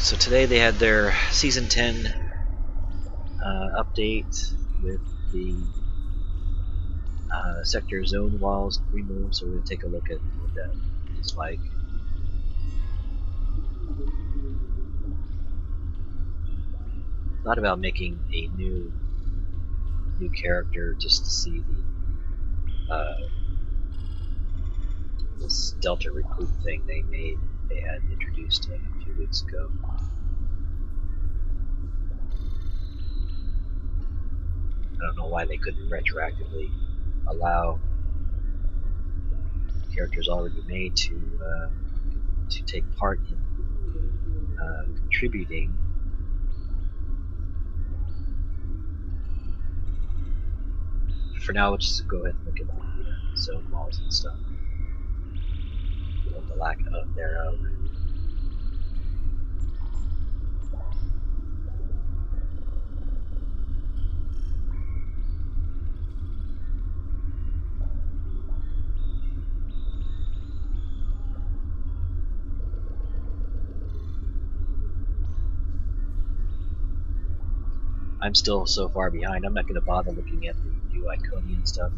So today they had their Season 10 update with the sector zone walls removed, so we're going to take a look at what that is like. Thought about making a new character just to see the this Delta recruit thing they had introduced a few weeks ago. I don't know why they couldn't retroactively allow characters already made to take part in contributing. For now, we'll just go ahead and look at the zone walls and stuff, or the lack of thereof. I'm still so far behind, I'm not going to bother looking at the new Iconian stuff.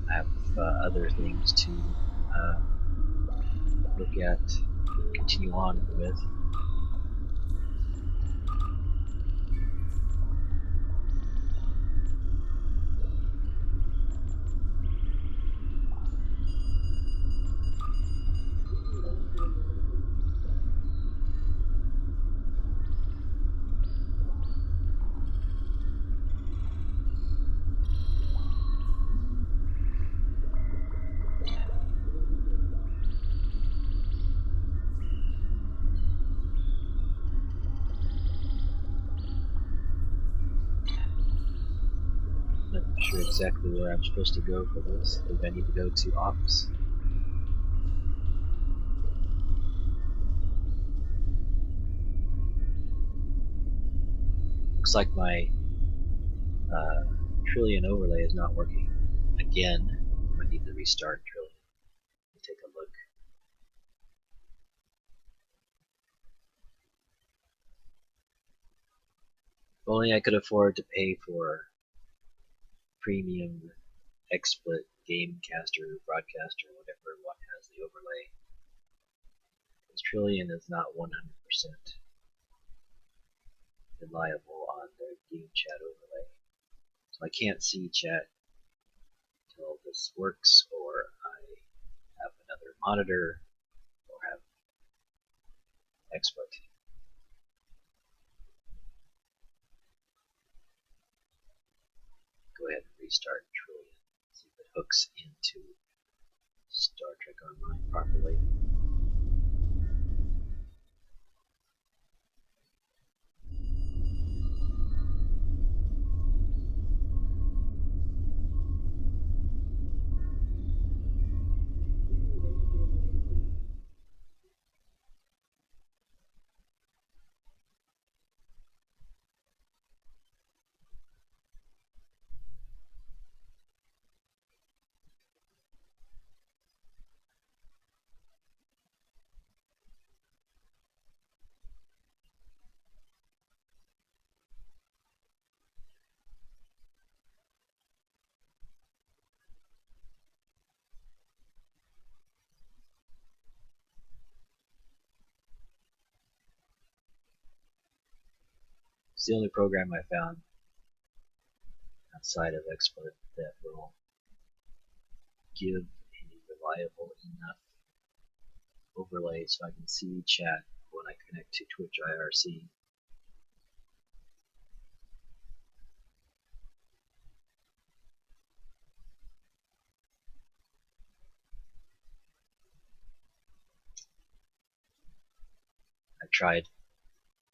I have other things to look at, continue on with. Not sure exactly where I'm supposed to go for this. I think I need to go to Ops. Looks like my Trillion overlay is not working again. I need to restart Trillion. Let me take a look. If only I could afford to pay for premium XSplit Gamecaster, Broadcaster, whatever one has the overlay. This Trillion is not 100% reliable on the game chat overlay. So I can't see chat until this works, or I have another monitor, or have XSplit. Go ahead and restart Trillion. See if it hooks into Star Trek Online properly. It's the only program I found outside of XSplit that will give a reliable enough overlay so I can see chat when I connect to Twitch IRC. I tried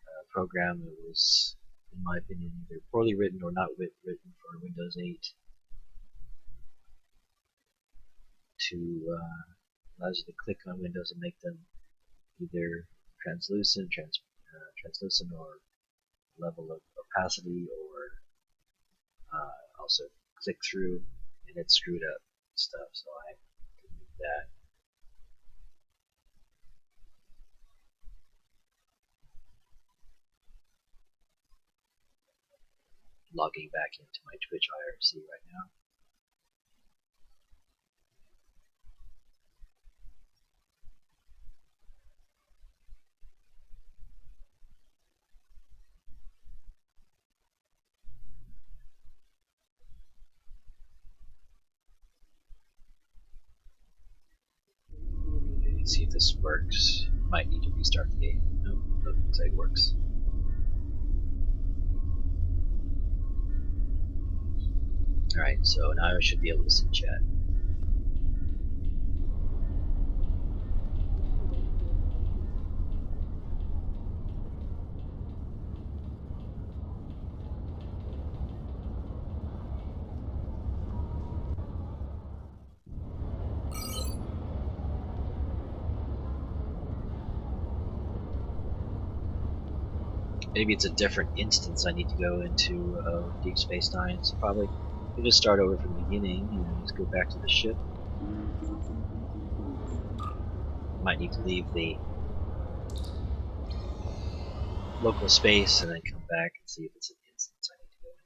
a program that was, in my opinion, either poorly written or not written for Windows 8 to allows you to click on windows and make them either translucent, translucent, or level of opacity, or also click through, and it screwed up stuff. So I did that. logging back into my Twitch IRC right now. Let's see if this works. Might need to restart the game. Nope, looks like it works. Alright, so now I should be able to see chat. Maybe it's a different instance I need to go into Deep Space Nine. So probably we'll just start over from the beginning and just go back to the ship. Might need to leave the local space and then come back and see if it's an instance I need to go into.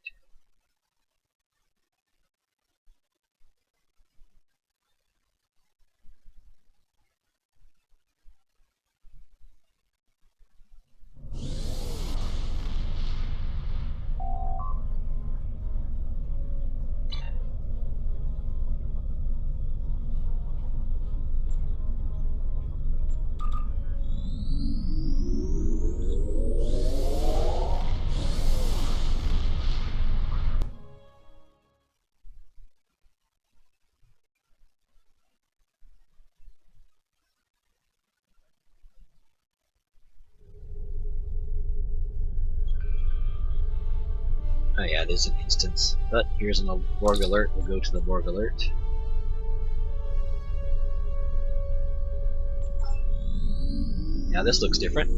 Oh yeah, there's an instance. But here's an Borg alert. We'll go to the Borg alert. Now this looks different.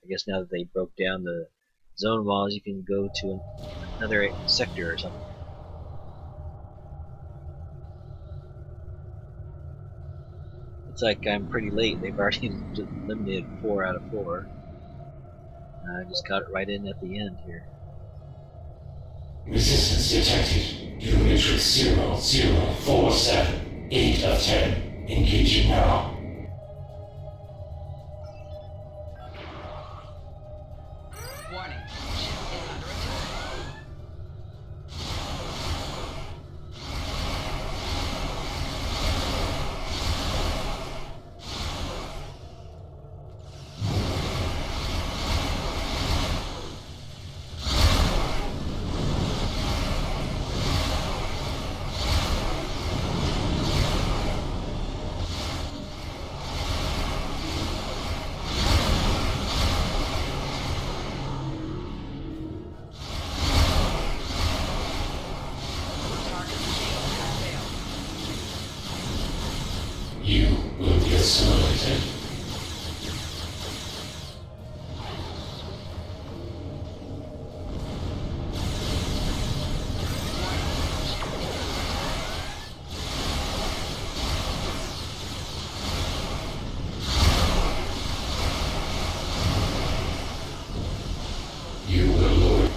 I guess now that they broke down the zone walls, you can go to another sector or something. Looks like I'm pretty late. They've already eliminated 4 out of 4. I just got it right in at the end here. Resistance detected. You matrix 0047. 8 of 10. Engaging now. Warning. Ship is under attack. You will be assimilated. You will lord.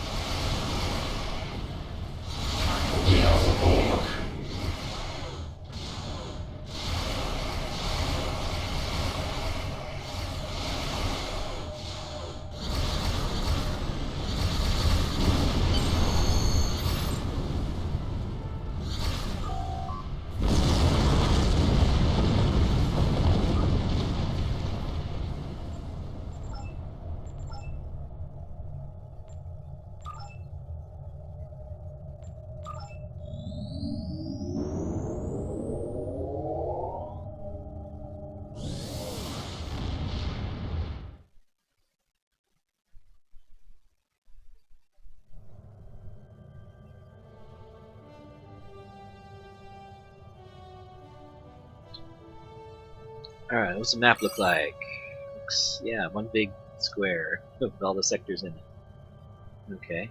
We are the Borg. Alright, what's the map look like? Looks, yeah, one big square with all the sectors in it. Okay.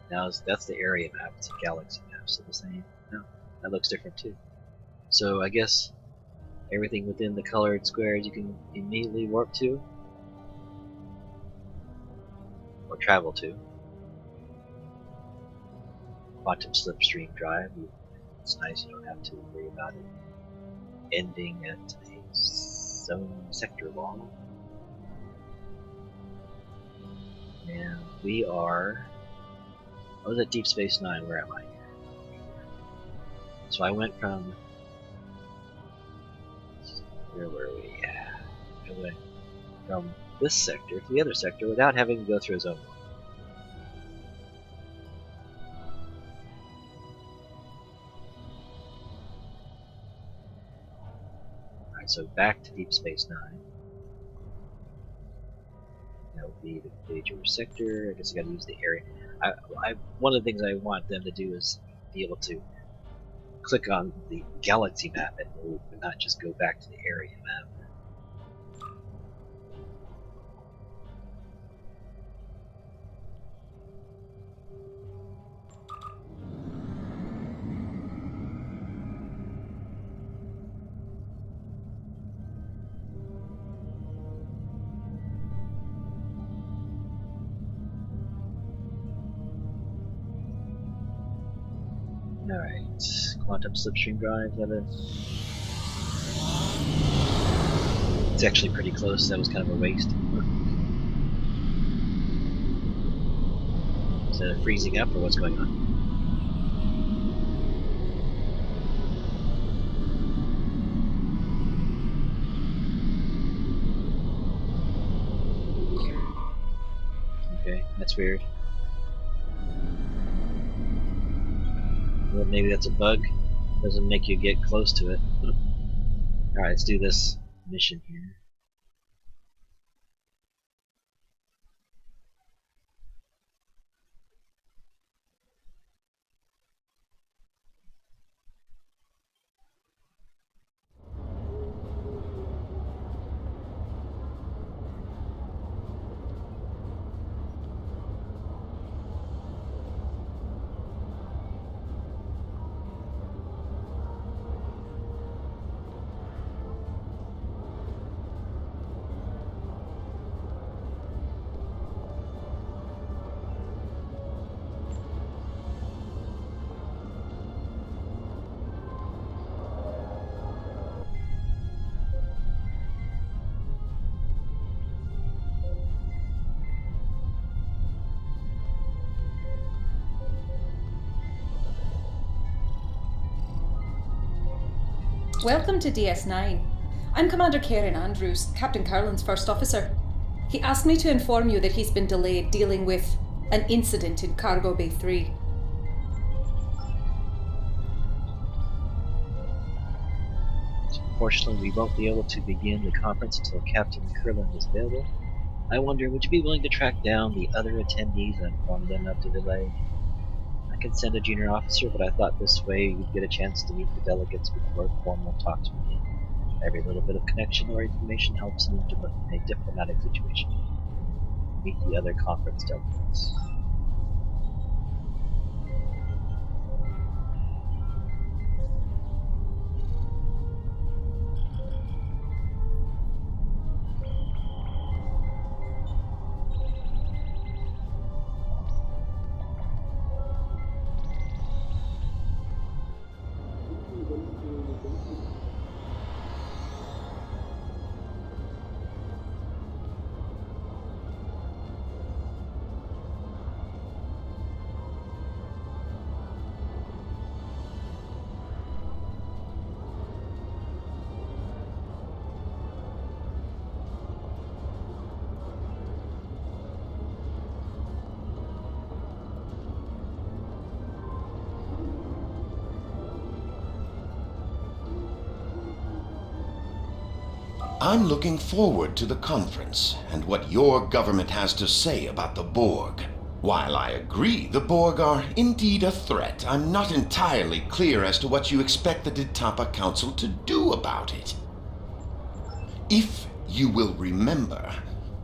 Now that's the area map. It's a galaxy map, so the same. No, that looks different too. So I guess everything within the colored squares you can immediately warp to or travel to. Quantum slipstream drive. It's nice. You don't have to worry about it ending at a zone sector wall. And we are. I was at Deep Space Nine. Where am I? So I went from. Where were we? I went from this sector to the other sector without having to go through a zone wall. Alright, so back to Deep Space Nine. That would be the major sector. I guess I gotta use the area. One of the things I want them to do is be able to click on the galaxy map and move, but not just go back to the area map. Alright, quantum slipstream drive, it's actually pretty close. That was kind of a waste. Is it freezing up or what's going on? Okay, that's weird. Well, maybe that's a bug. Doesn't make you get close to it. Alright, let's do this mission here. Welcome to DS9. I'm Commander Karen Andrews, Captain Carlin's first officer. He asked me to inform you that he's been delayed dealing with an incident in Cargo Bay 3. Unfortunately, we won't be able to begin the conference until Captain Carlin is available. I wonder, would you be willing to track down the other attendees and inform them of the delay? I could send a junior officer, but I thought this way you'd get a chance to meet the delegates before formal talks begin. Every little bit of connection or information helps in a diplomatic situation. Meet the other conference delegates. I'm looking forward to the conference and what your government has to say about the Borg. While I agree the Borg are indeed a threat, I'm not entirely clear as to what you expect the Ditapa Council to do about it. If you will remember,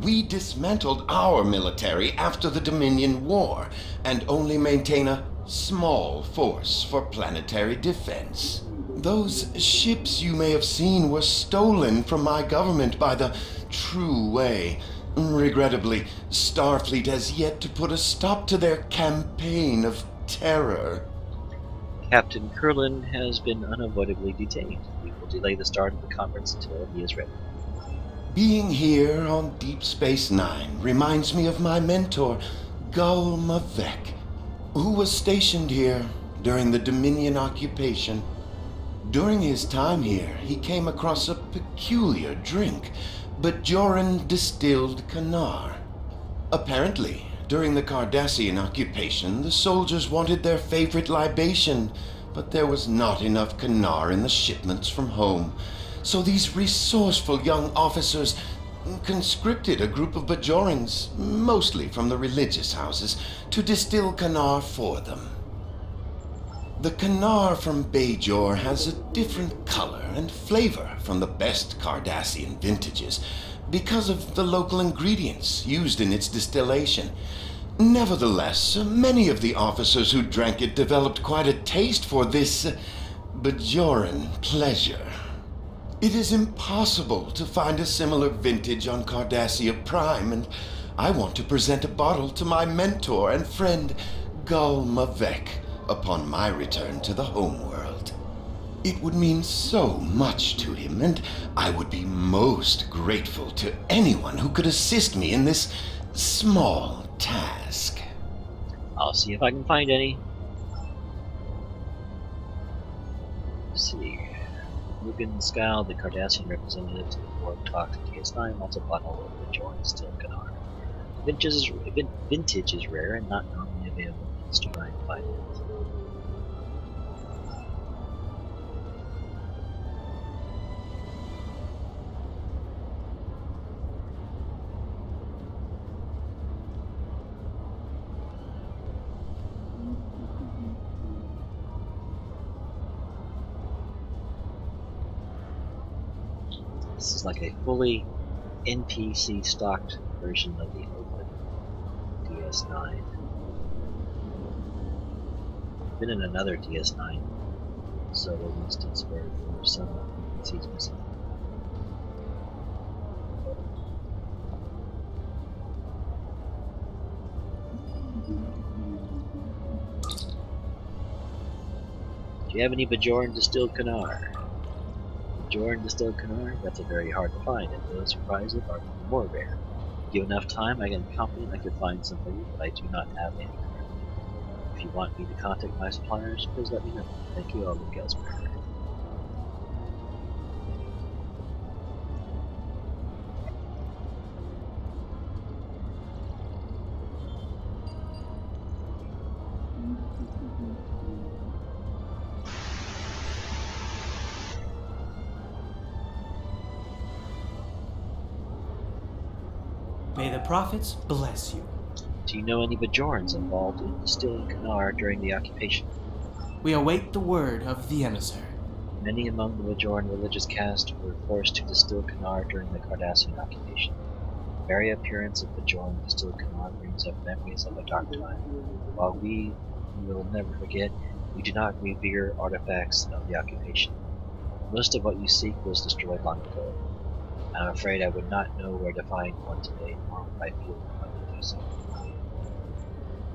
We dismantled our military after the Dominion War, and only maintain a small force for planetary defense. Those ships you may have seen were stolen from my government by the True Way. Regrettably, Starfleet has yet to put a stop to their campaign of terror. Captain Curlin has been unavoidably detained. We will delay the start of the conference until he is ready. Being here on Deep Space Nine reminds me of my mentor, Gul Mavek, who was stationed here during the Dominion occupation. During his time here, he came across a peculiar drink, Bajoran distilled Kanar. Apparently, during the Cardassian occupation, the soldiers wanted their favorite libation, but there was not enough Kanar in the shipments from home. So these resourceful young officers conscripted a group of Bajorans, mostly from the religious houses, to distill Kanar for them. The Kanar from Bajor has a different color and flavor from the best Cardassian vintages because of the local ingredients used in its distillation. Nevertheless, many of the officers who drank it developed quite a taste for this Bajoran pleasure. It is impossible to find a similar vintage on Cardassia Prime, and I want to present a bottle to my mentor and friend, Gul Mavek, upon my return to the homeworld. It would mean so much to him, and I would be most grateful to anyone who could assist me in this small task. I'll see if I can find any. Let's see. Ruben Scal, the Cardassian representative to the board, talked to DS9, wants a bottle of the Bajoran distilled Kanar. Vintage is rare and not normally available. Let's try and find it. This is like a fully NPC stocked version of the open DS9. Been in another DS9 solo instance where there were some NPCs missing. Do you have any Bajoran distilled Kanar? Bajoran distilled Kanar? That's a very hard to find, and those who prize it are even more rare. Give enough time, I am confident I could find something, but I do not have any currently. If you want me to contact my suppliers, please let me know. Thank you, Alvin Gelsberg. May the prophets bless you. Do you know any Bajorans involved in distilling Kanar during the occupation? We await the word of the emissary. Many among the Bajoran religious caste were forced to distill Kanar during the Cardassian occupation. The very appearance of Bajoran distilled Kanar brings up memories of a dark time. While we will never forget, we do not revere artifacts of the occupation. Most of what you seek was destroyed long ago. I'm afraid I would not know where to find one today, nor would I feel compelled to do so.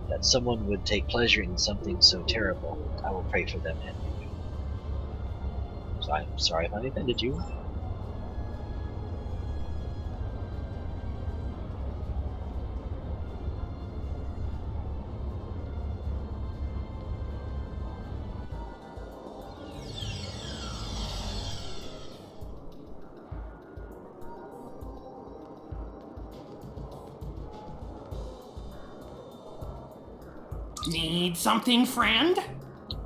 That someone would take pleasure in something so terrible, I will pray for them and for you. So I'm sorry if I offended you. Need something, friend?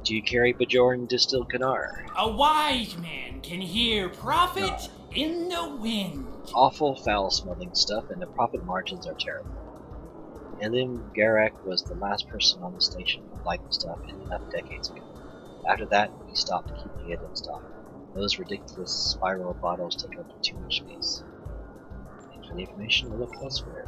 Do you carry Bajoran distilled Kanar? A wise man can hear profit in the wind. Awful, foul-smelling stuff, and the profit margins are terrible. Elim Garak was the last person on the station who liked the stuff enough decades ago. After that, we stopped keeping it in stock. Those ridiculous spiral bottles take up too much space. Thank For the information, we'll look elsewhere.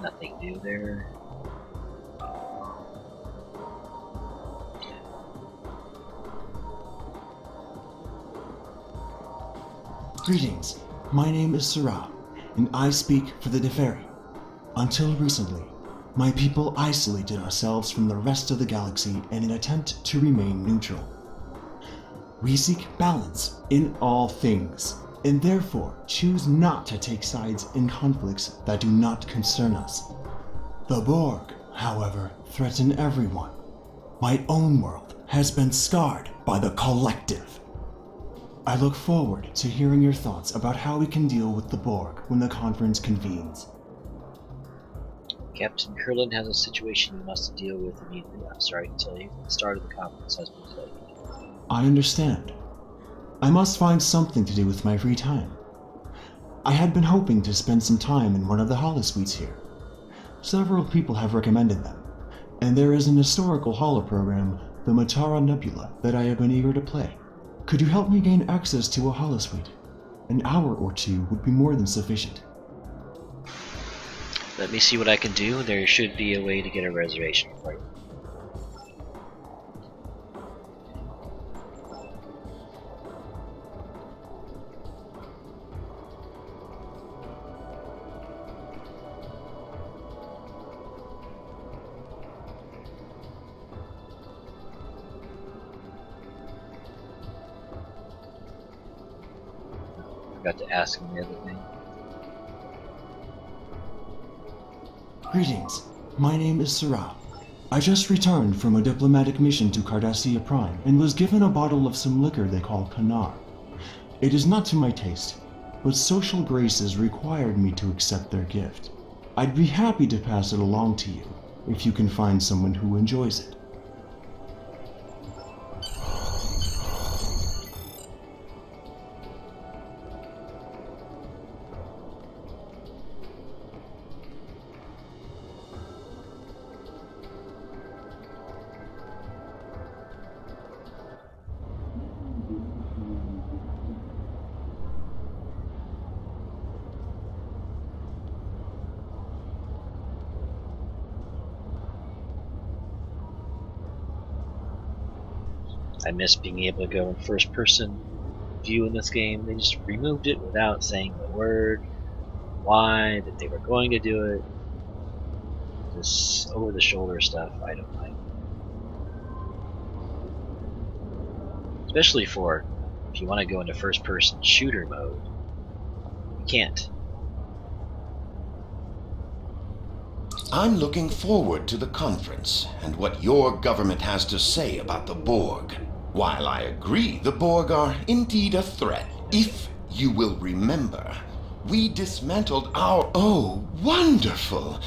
Nothing new there. Greetings, my name is Sarah, and I speak for the Deferi. Until recently, my people isolated ourselves from the rest of the galaxy in an attempt to remain neutral. We seek balance in all things, and therefore choose not to take sides in conflicts that do not concern us. The Borg, however, threaten everyone. My own world has been scarred by the collective. I look forward to hearing your thoughts about how we can deal with the Borg when the conference convenes. Captain Curlin has a situation he must deal with immediately. I'm sorry to tell you, the start of the conference has been delayed. I understand. I must find something to do with my free time. I had been hoping to spend some time in one of the holosuites here. Several people have recommended them, and there is an historical holo program, the Matara Nebula, that I have been eager to play. Could you help me gain access to a holosuite? An hour or two would be more than sufficient. Let me see what I can do. There should be a way to get a reservation for you. Forgot to ask him the other thing. Greetings, my name is Sarah. I just returned from a diplomatic mission to Cardassia Prime and was given a bottle of some liquor they call Kanar. It is not to my taste, but social graces required me to accept their gift. I'd be happy to pass it along to you, if you can find someone who enjoys it. I miss being able to go in first person view in this game. They just removed it without saying a word, why, that they were going to do it. This over the shoulder stuff I don't like. Especially for if you want to go into first person shooter mode. You can't. I'm looking forward to the conference and what your government has to say about the Borg. While I agree the Borg are indeed a threat, if you will remember, we dismantled our... Oh, wonderful!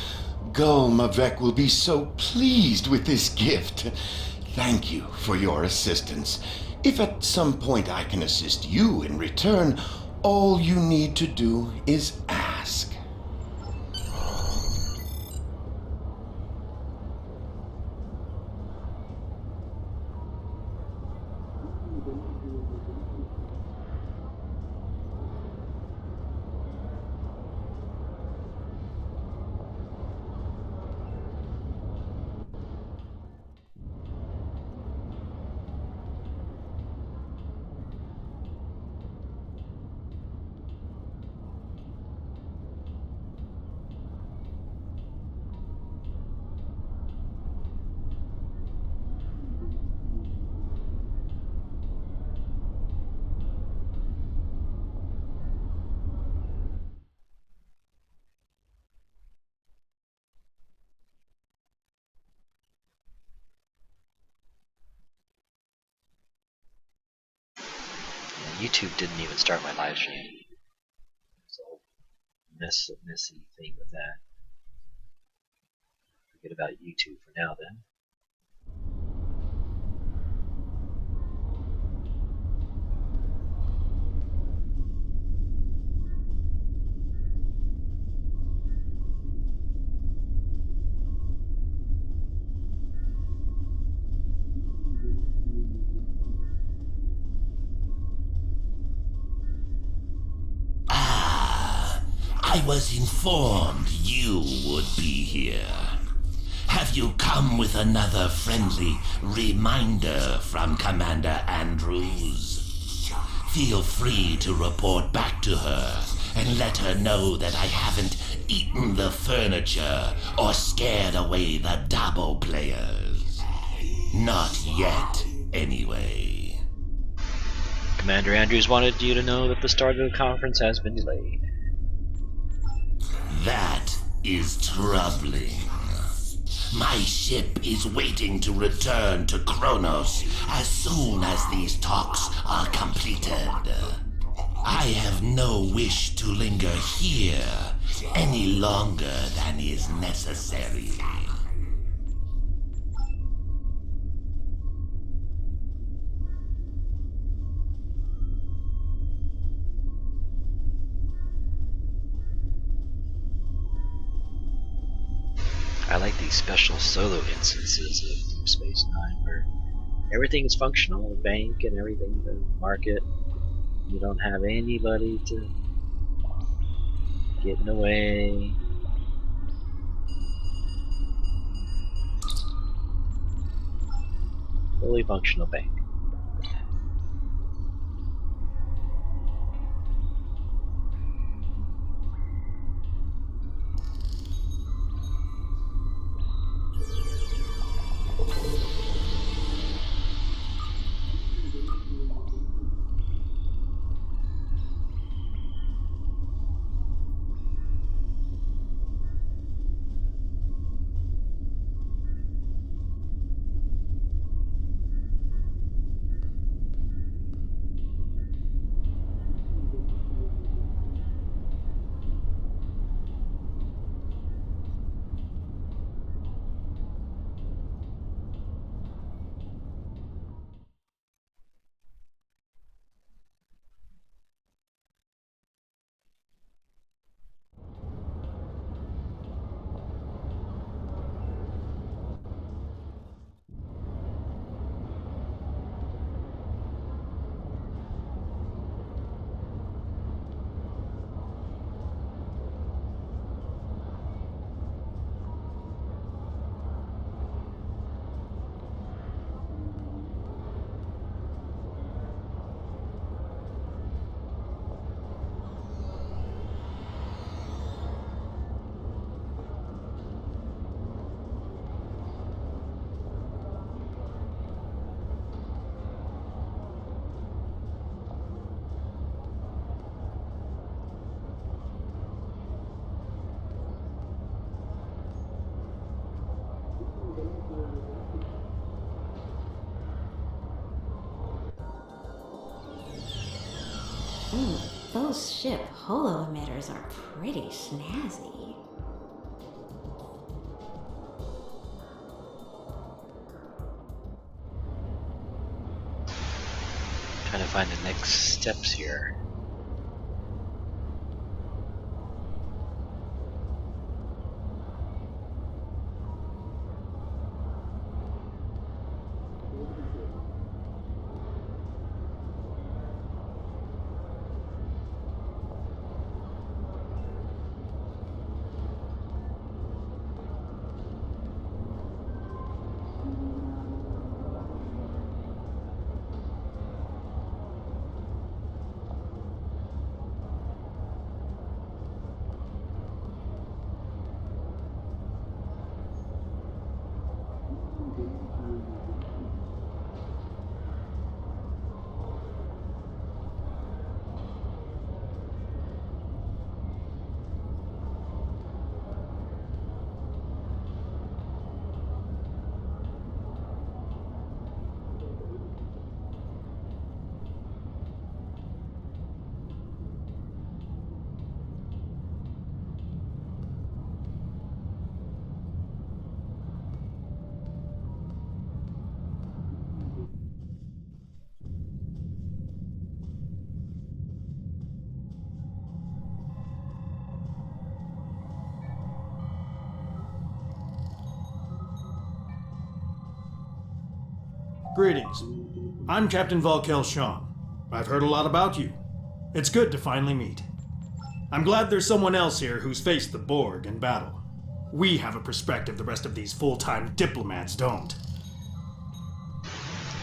Gul Mavek will be so pleased with this gift. Thank you for your assistance. If at some point I can assist you in return, all you need to do is ask. YouTube didn't even start my live stream. It's a whole messy thing with that. Forget about you two for now, then. I was informed you would be here. Have you come with another friendly reminder from Commander Andrews? Feel free to report back to her and let her know that I haven't eaten the furniture or scared away the Dabo players. Not yet, anyway. Commander Andrews wanted you to know that the start of the conference has been delayed. That is troubling. My ship is waiting to return to Kronos as soon as these talks are completed. I have no wish to linger here any longer than is necessary. I like these special solo instances of Deep Space Nine where everything is functional, the bank and everything, the market. You don't have anybody to get in the way. Fully functional bank. Those ship holo emitters are pretty snazzy. Trying to find the next steps here. Greetings. I'm Captain Volkel Sean. I've heard a lot about you. It's good to finally meet. I'm glad there's someone else here who's faced the Borg in battle. We have a perspective the rest of these full-time diplomats don't.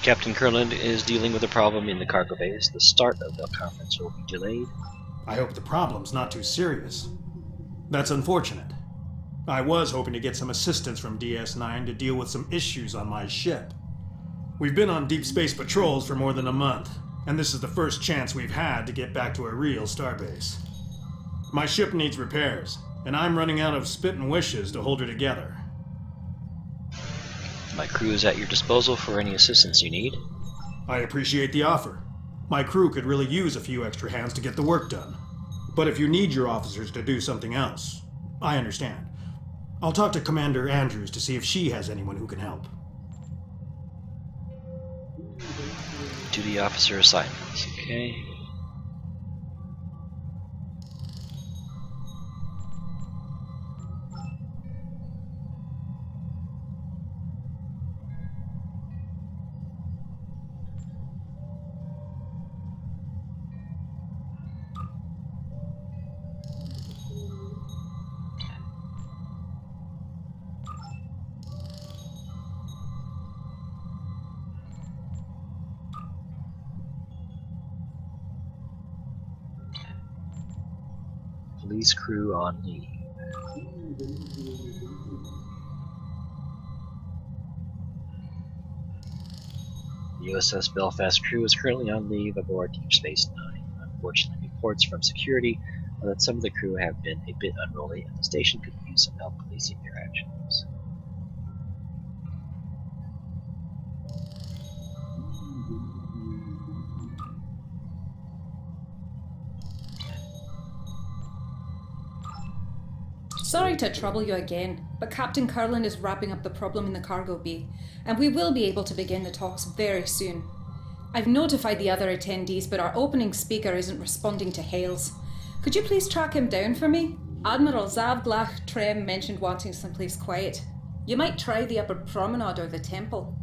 Captain Kurland is dealing with a problem in the cargo base. The start of the conference will be delayed. I hope the problem's not too serious. That's unfortunate. I was hoping to get some assistance from DS9 to deal with some issues on my ship. We've been on deep space patrols for more than a month, and this is the first chance we've had to get back to a real starbase. My ship needs repairs, and I'm running out of spit and wishes to hold her together. My crew is at your disposal for any assistance you need. I appreciate the offer. My crew could really use a few extra hands to get the work done. But if you need your officers to do something else, I understand. I'll talk to Commander Andrews to see if she has anyone who can help. Duty officer assignments, okay. Police crew on leave. The USS Belfast crew is currently on leave aboard Deep Space Nine. Unfortunately, reports from security are that some of the crew have been a bit unruly, and the station could use some help policing their actions. Sorry to trouble you again, but Captain Kurland is wrapping up the problem in the cargo bay, and we will be able to begin the talks very soon. I've notified the other attendees, but our opening speaker isn't responding to hails. Could you please track him down for me? Admiral Zavglach Trem mentioned wanting someplace quiet. You might try the upper promenade or the temple.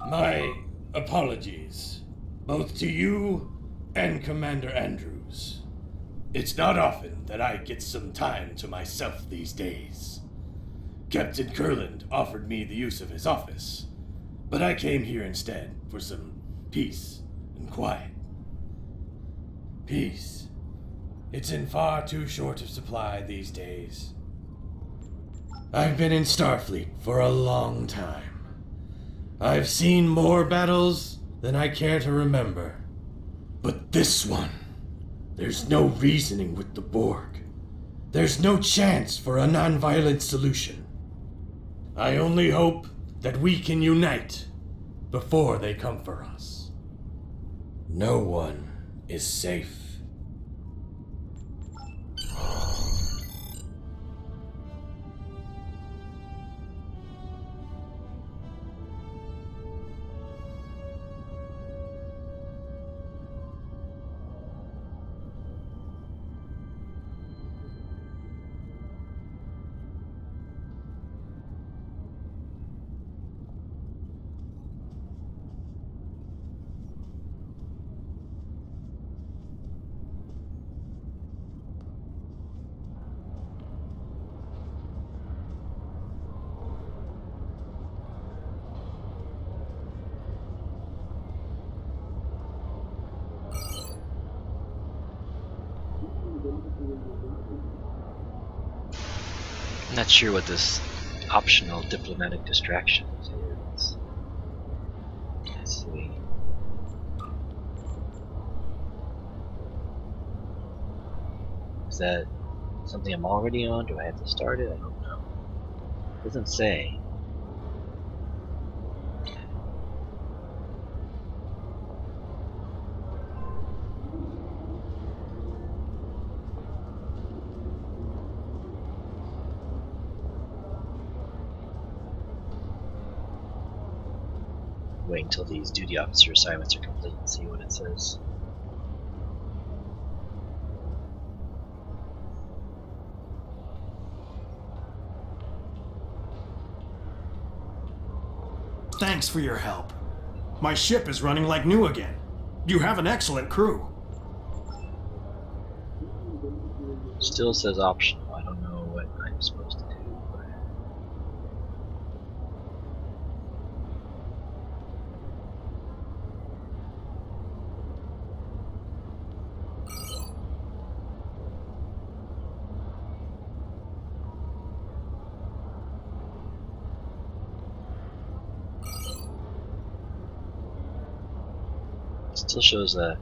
My apologies, both to you and Commander Andrews. It's not often that I get some time to myself these days. Captain Kurland offered me the use of his office, but I came here instead for some peace and quiet. Peace. It's in far too short of supply these days. I've been in Starfleet for a long time. I've seen more battles than I care to remember. But this one, there's no reasoning with the Borg. There's no chance for a non-violent solution. I only hope that we can unite before they come for us. No one is safe. I'm not sure what this optional diplomatic distraction is. Let's see. Is that something I'm already on? Do I have to start it? I don't know. It doesn't say. Wait until these duty officer assignments are complete and see what it says. Thanks for your help. My ship is running like new again. You have an excellent crew. Still says optional. I don't know what I'm supposed to do. Still shows a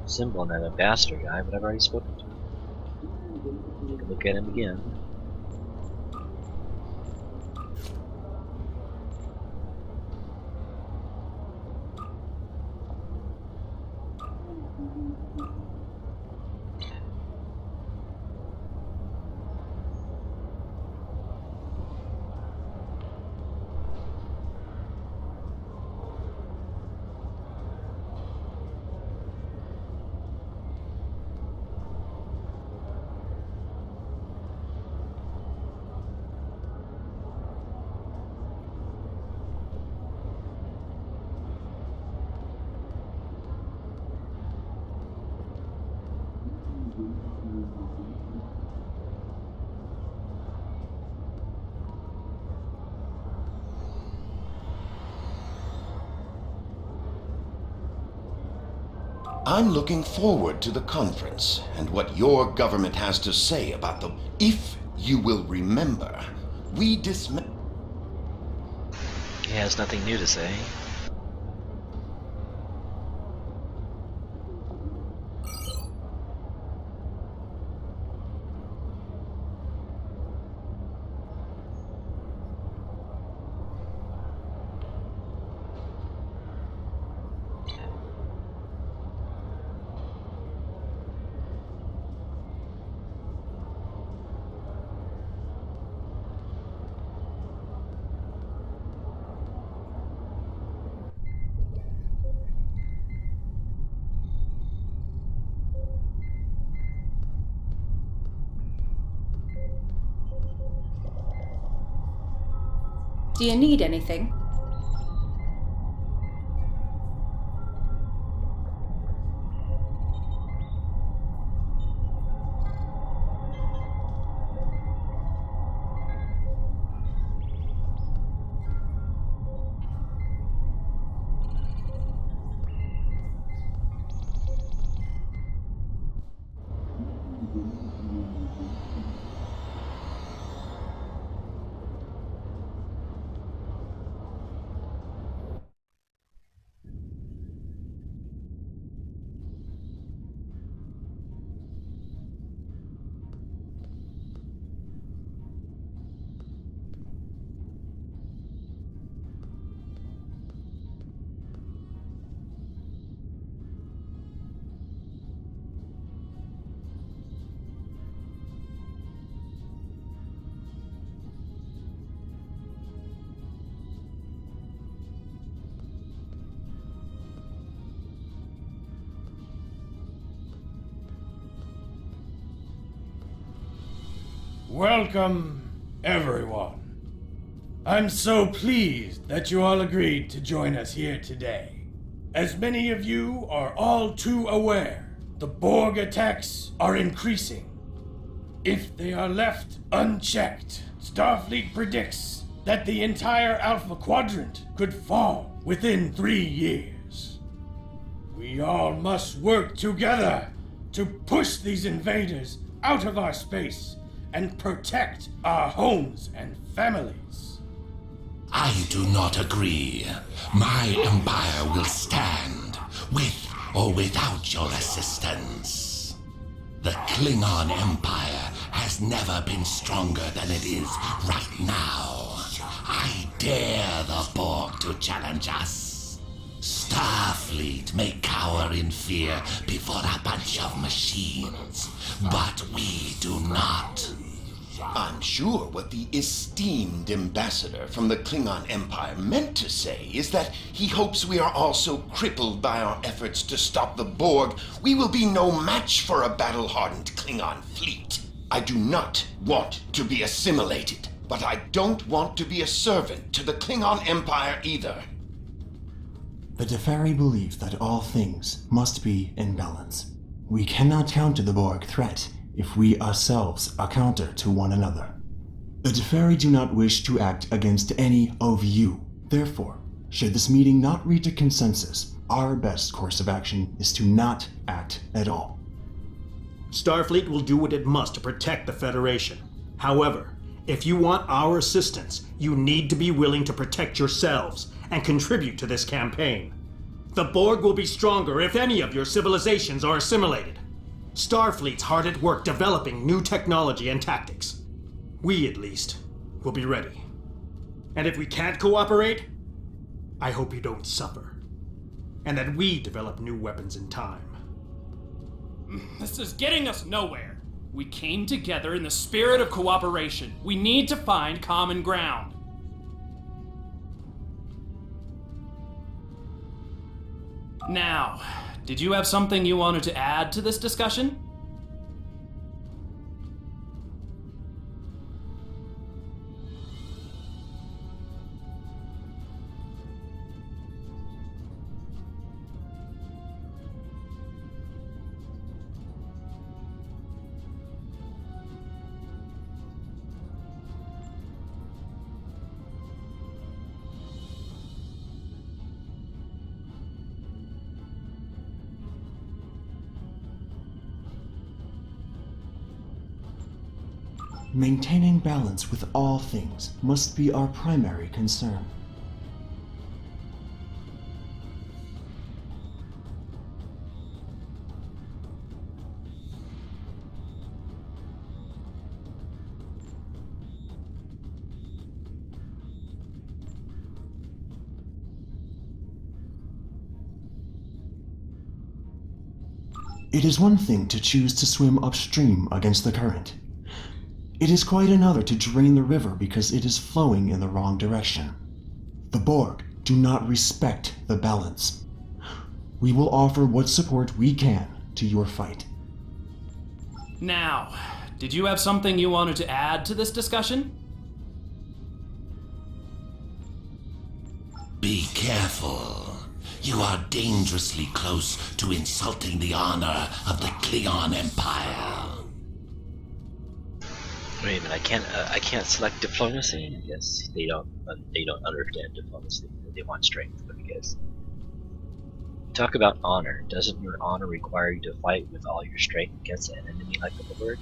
symbol on that ambassador guy, but I've already spoken to him. Take a look at him again. I'm looking forward to the conference and what your government has to say about the... If you will remember, we dismantled... He has nothing new to say. Do you need anything? Welcome, everyone. I'm so pleased that you all agreed to join us here today. As many of you are all too aware, the Borg attacks are increasing. If they are left unchecked, Starfleet predicts that the entire Alpha Quadrant could fall within 3 years. We all must work together to push these invaders out of our space and protect our homes and families. I do not agree. My empire will stand, with or without your assistance. The Klingon Empire has never been stronger than it is right now. I dare the Borg to challenge us. Starfleet may cower in fear before a bunch of machines, but we do not. I'm sure what the esteemed ambassador from the Klingon Empire meant to say is that he hopes we are all so crippled by our efforts to stop the Borg, we will be no match for a battle-hardened Klingon fleet. I do not want to be assimilated, but I don't want to be a servant to the Klingon Empire either. The Deferi believe that all things must be in balance. We cannot counter the Borg threat if we ourselves are counter to one another. The Deferi do not wish to act against any of you. Therefore, should this meeting not reach a consensus, our best course of action is to not act at all. Starfleet will do what it must to protect the Federation. However, if you want our assistance, you need to be willing to protect yourselves and contribute to this campaign. The Borg will be stronger if any of your civilizations are assimilated. Starfleet's hard at work developing new technology and tactics. We, at least, will be ready. And if we can't cooperate, I hope you don't suffer. And that we develop new weapons in time. This is getting us nowhere. We came together in the spirit of cooperation. We need to find common ground. Now, did you have something you wanted to add to this discussion? Maintaining balance with all things must be our primary concern. It is one thing to choose to swim upstream against the current. It is quite another to drain the river because it is flowing in the wrong direction. The Borg do not respect the balance. We will offer what support we can to your fight. Now, did you have something you wanted to add to this discussion? Be careful. You are dangerously close to insulting the honor of the Klingon Empire. Wait a minute, I can't select diplomacy? I guess they don't understand diplomacy. They want strength, but I guess. Talk about honor. Doesn't your honor require you to fight with all your strength against an enemy like the Borg?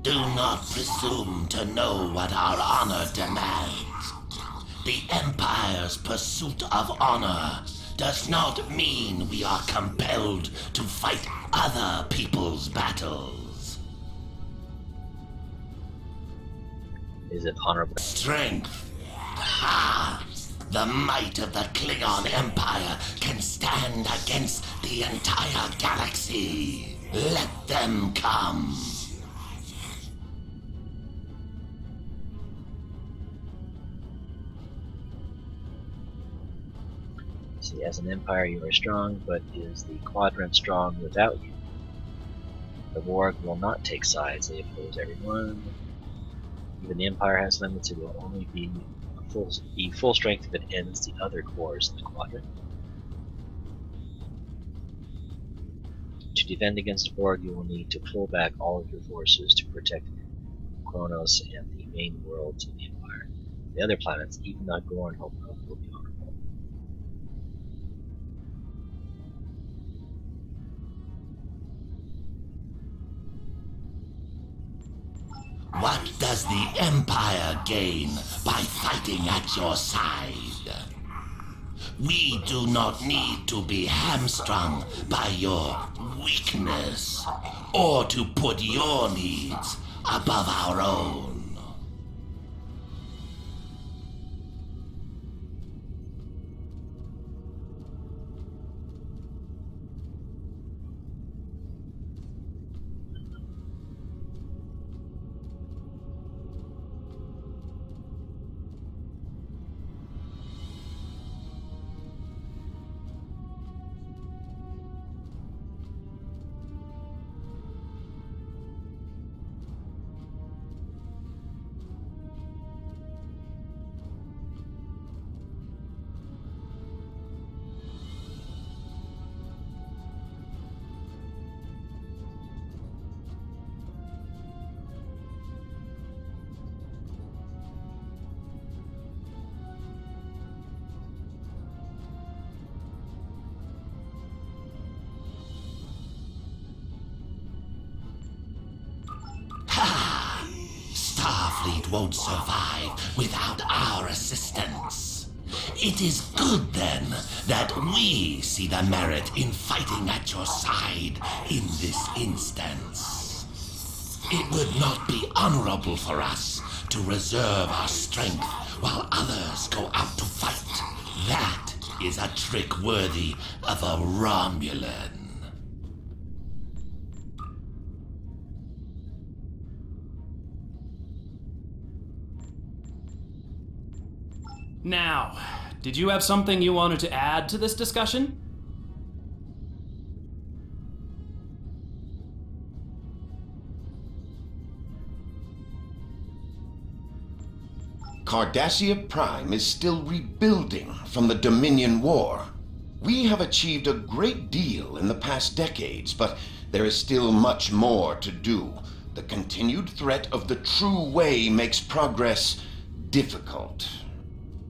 Do not presume to know what our honor demands. The Empire's pursuit of honor does not mean we are compelled to fight other people's battles. Is it honorable? Strength. Ha! The might of the Klingon Empire can stand against the entire galaxy. Let them come. See, as an empire you are strong, but is the quadrant strong without you? The Borg will not take sides, they oppose everyone. Even the Empire has limits, it will only be full strength if it ends the other cores in the quadrant. To defend against the Borg, you will need to pull back all of your forces to protect Kronos and the main worlds of the Empire. The other planets, even not Gorn, will be honorable. What does the Empire gain by fighting at your side? We do not need to be hamstrung by your weakness, or to put your needs above our own. Starfleet won't survive without our assistance. It is good, then, that we see the merit in fighting at your side in this instance. It would not be honorable for us to reserve our strength while others go out to fight. That is a trick worthy of a Romulan. Now, did you have something you wanted to add to this discussion? Cardassia Prime is still rebuilding from the Dominion War. We have achieved a great deal in the past decades, but there is still much more to do. The continued threat of the true way makes progress difficult.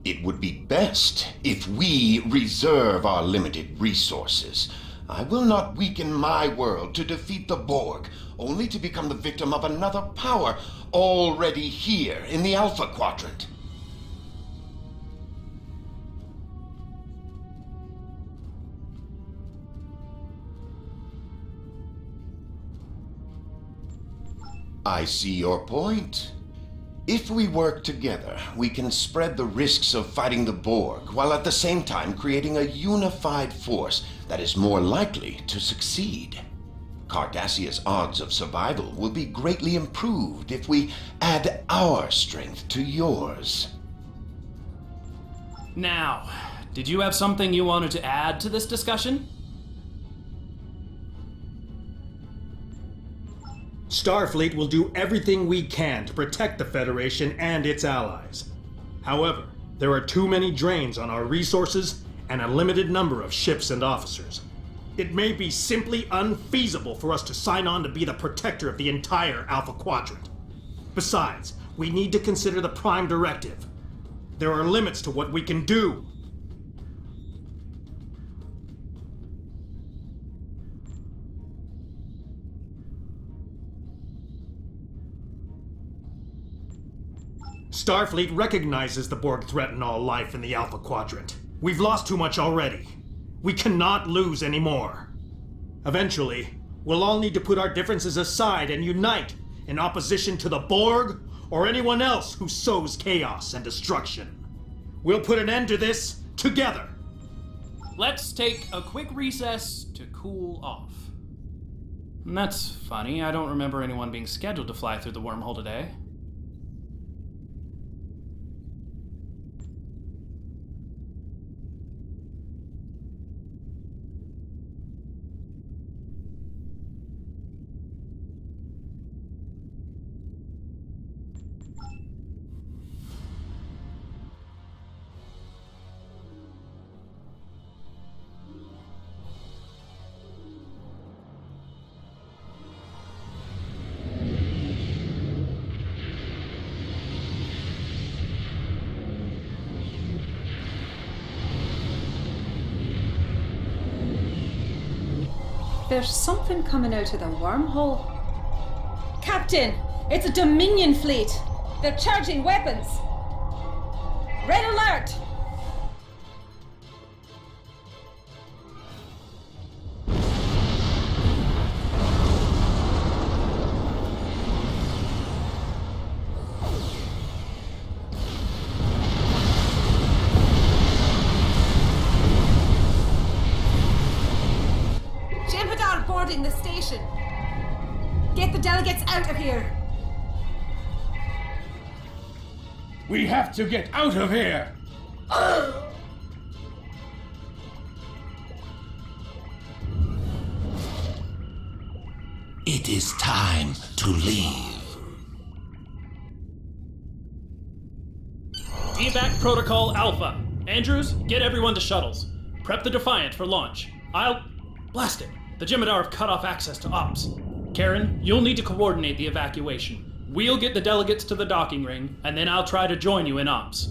It would be best if we reserve our limited resources. I will not weaken my world to defeat the Borg, only to become the victim of another power already here in the Alpha Quadrant. I see your point. If we work together, we can spread the risks of fighting the Borg, while at the same time creating a unified force that is more likely to succeed. Cardassia's odds of survival will be greatly improved if we add our strength to yours. Now, did you have something you wanted to add to this discussion? Starfleet will do everything we can to protect the Federation and its allies. However, there are too many drains on our resources and a limited number of ships and officers. It may be simply unfeasible for us to sign on to be the protector of the entire Alpha Quadrant. Besides, we need to consider the Prime Directive. There are limits to what we can do. Starfleet recognizes the Borg threaten all life in the Alpha Quadrant. We've lost too much already. We cannot lose anymore. Eventually, we'll all need to put our differences aside and unite in opposition to the Borg or anyone else who sows chaos and destruction. We'll put an end to this together. Let's take a quick recess to cool off. And that's funny, I don't remember anyone being scheduled to fly through the wormhole today. There's something coming out of the wormhole. Captain! It's a Dominion fleet! They're charging weapons! Red alert! Boarding the station. Get the delegates out of here. We have to get out of here! It is time to leave. Evac Protocol Alpha. Andrews, get everyone to shuttles. Prep the Defiant for launch. Blast it! The Jem'Hadar have cut off access to ops. Karen, you'll need to coordinate the evacuation. We'll get the delegates to the docking ring, and then I'll try to join you in ops.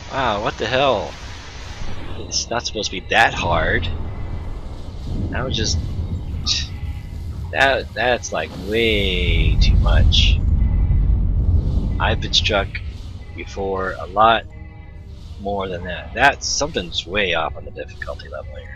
Wow, what the hell? It's not supposed to be that hard. That was just... That's like way too much. I've been struck before a lot more than that. Something's way off on the difficulty level here.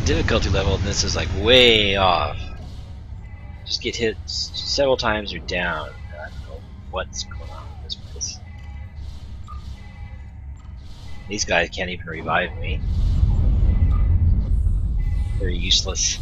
difficulty level, and this is like way off. Just get hit several times, you're down. I don't know what's going on with this place. These guys can't even revive me. They're useless.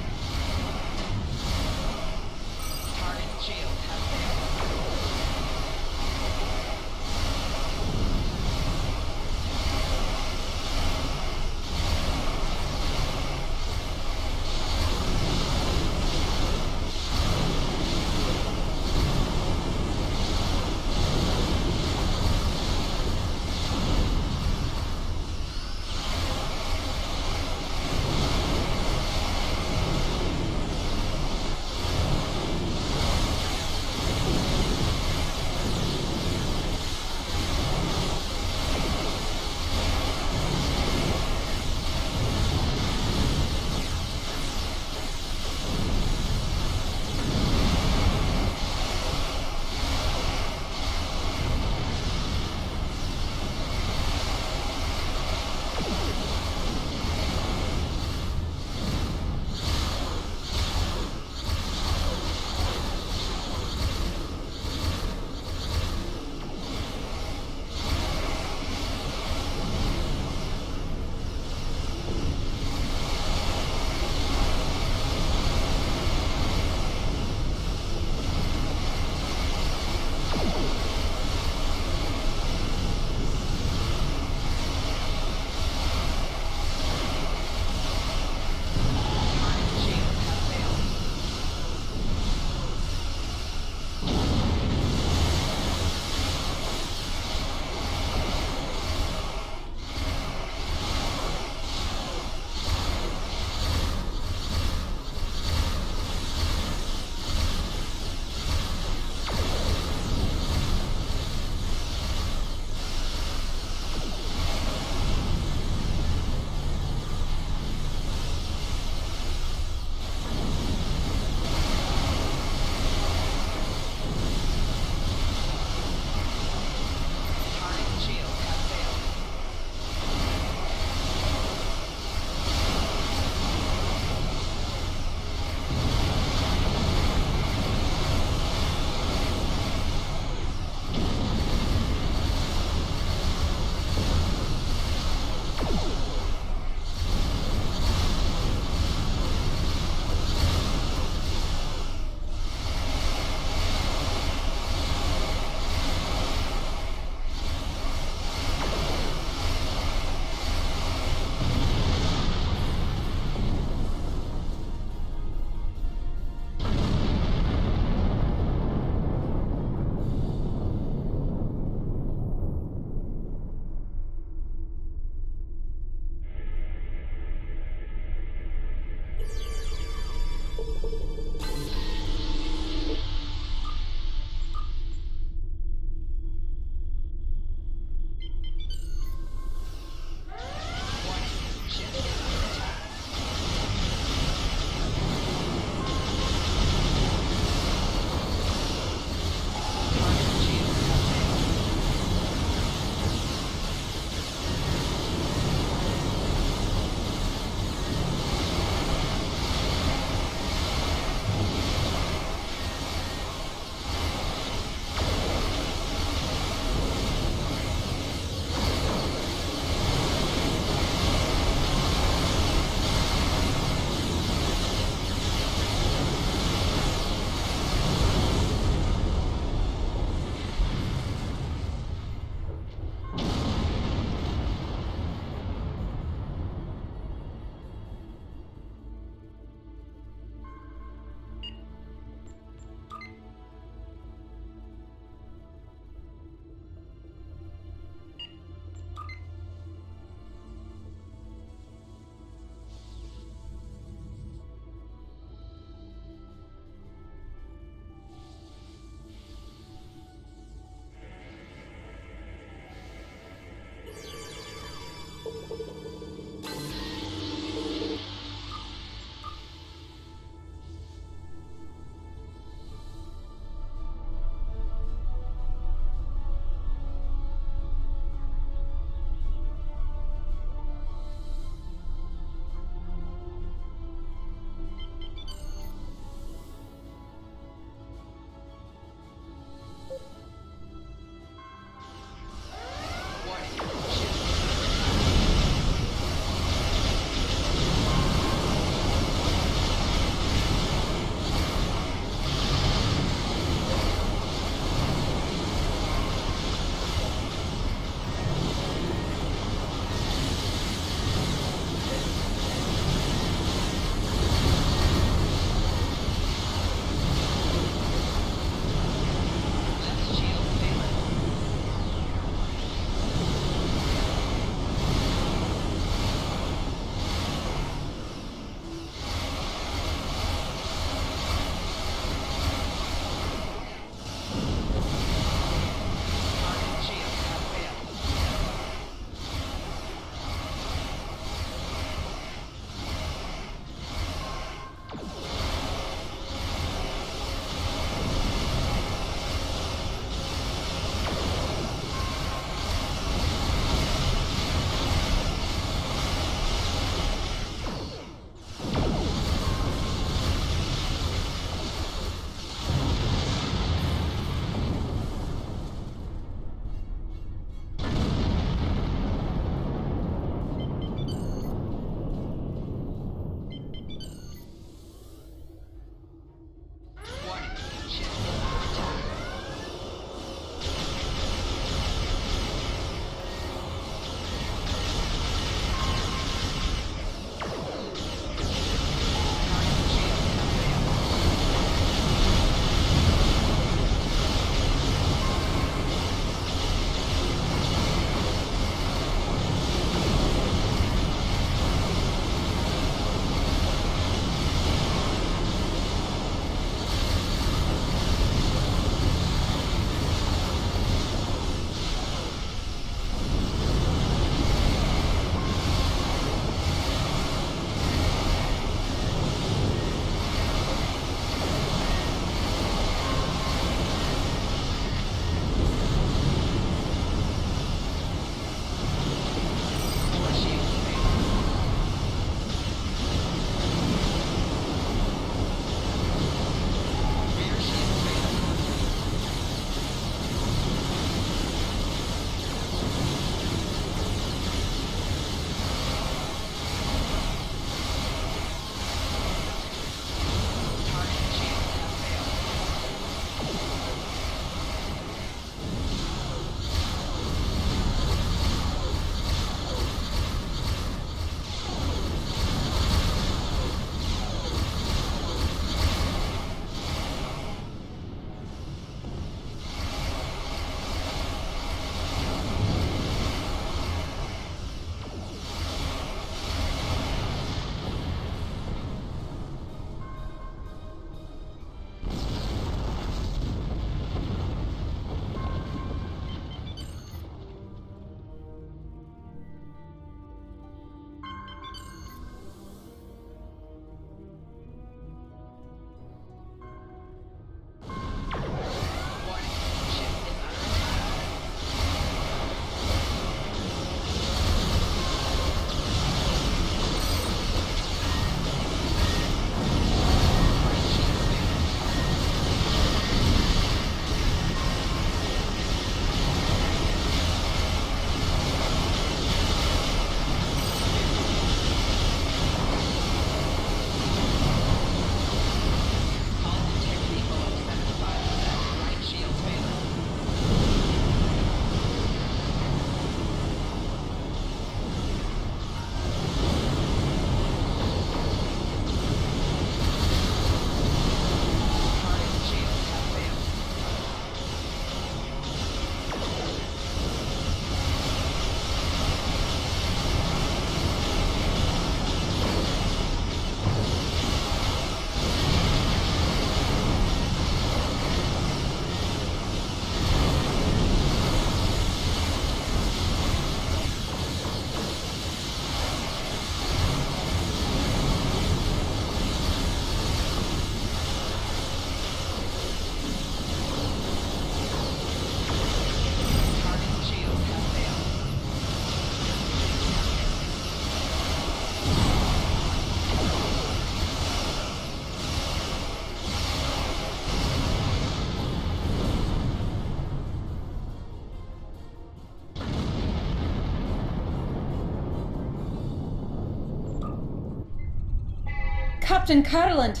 Captain Caroland!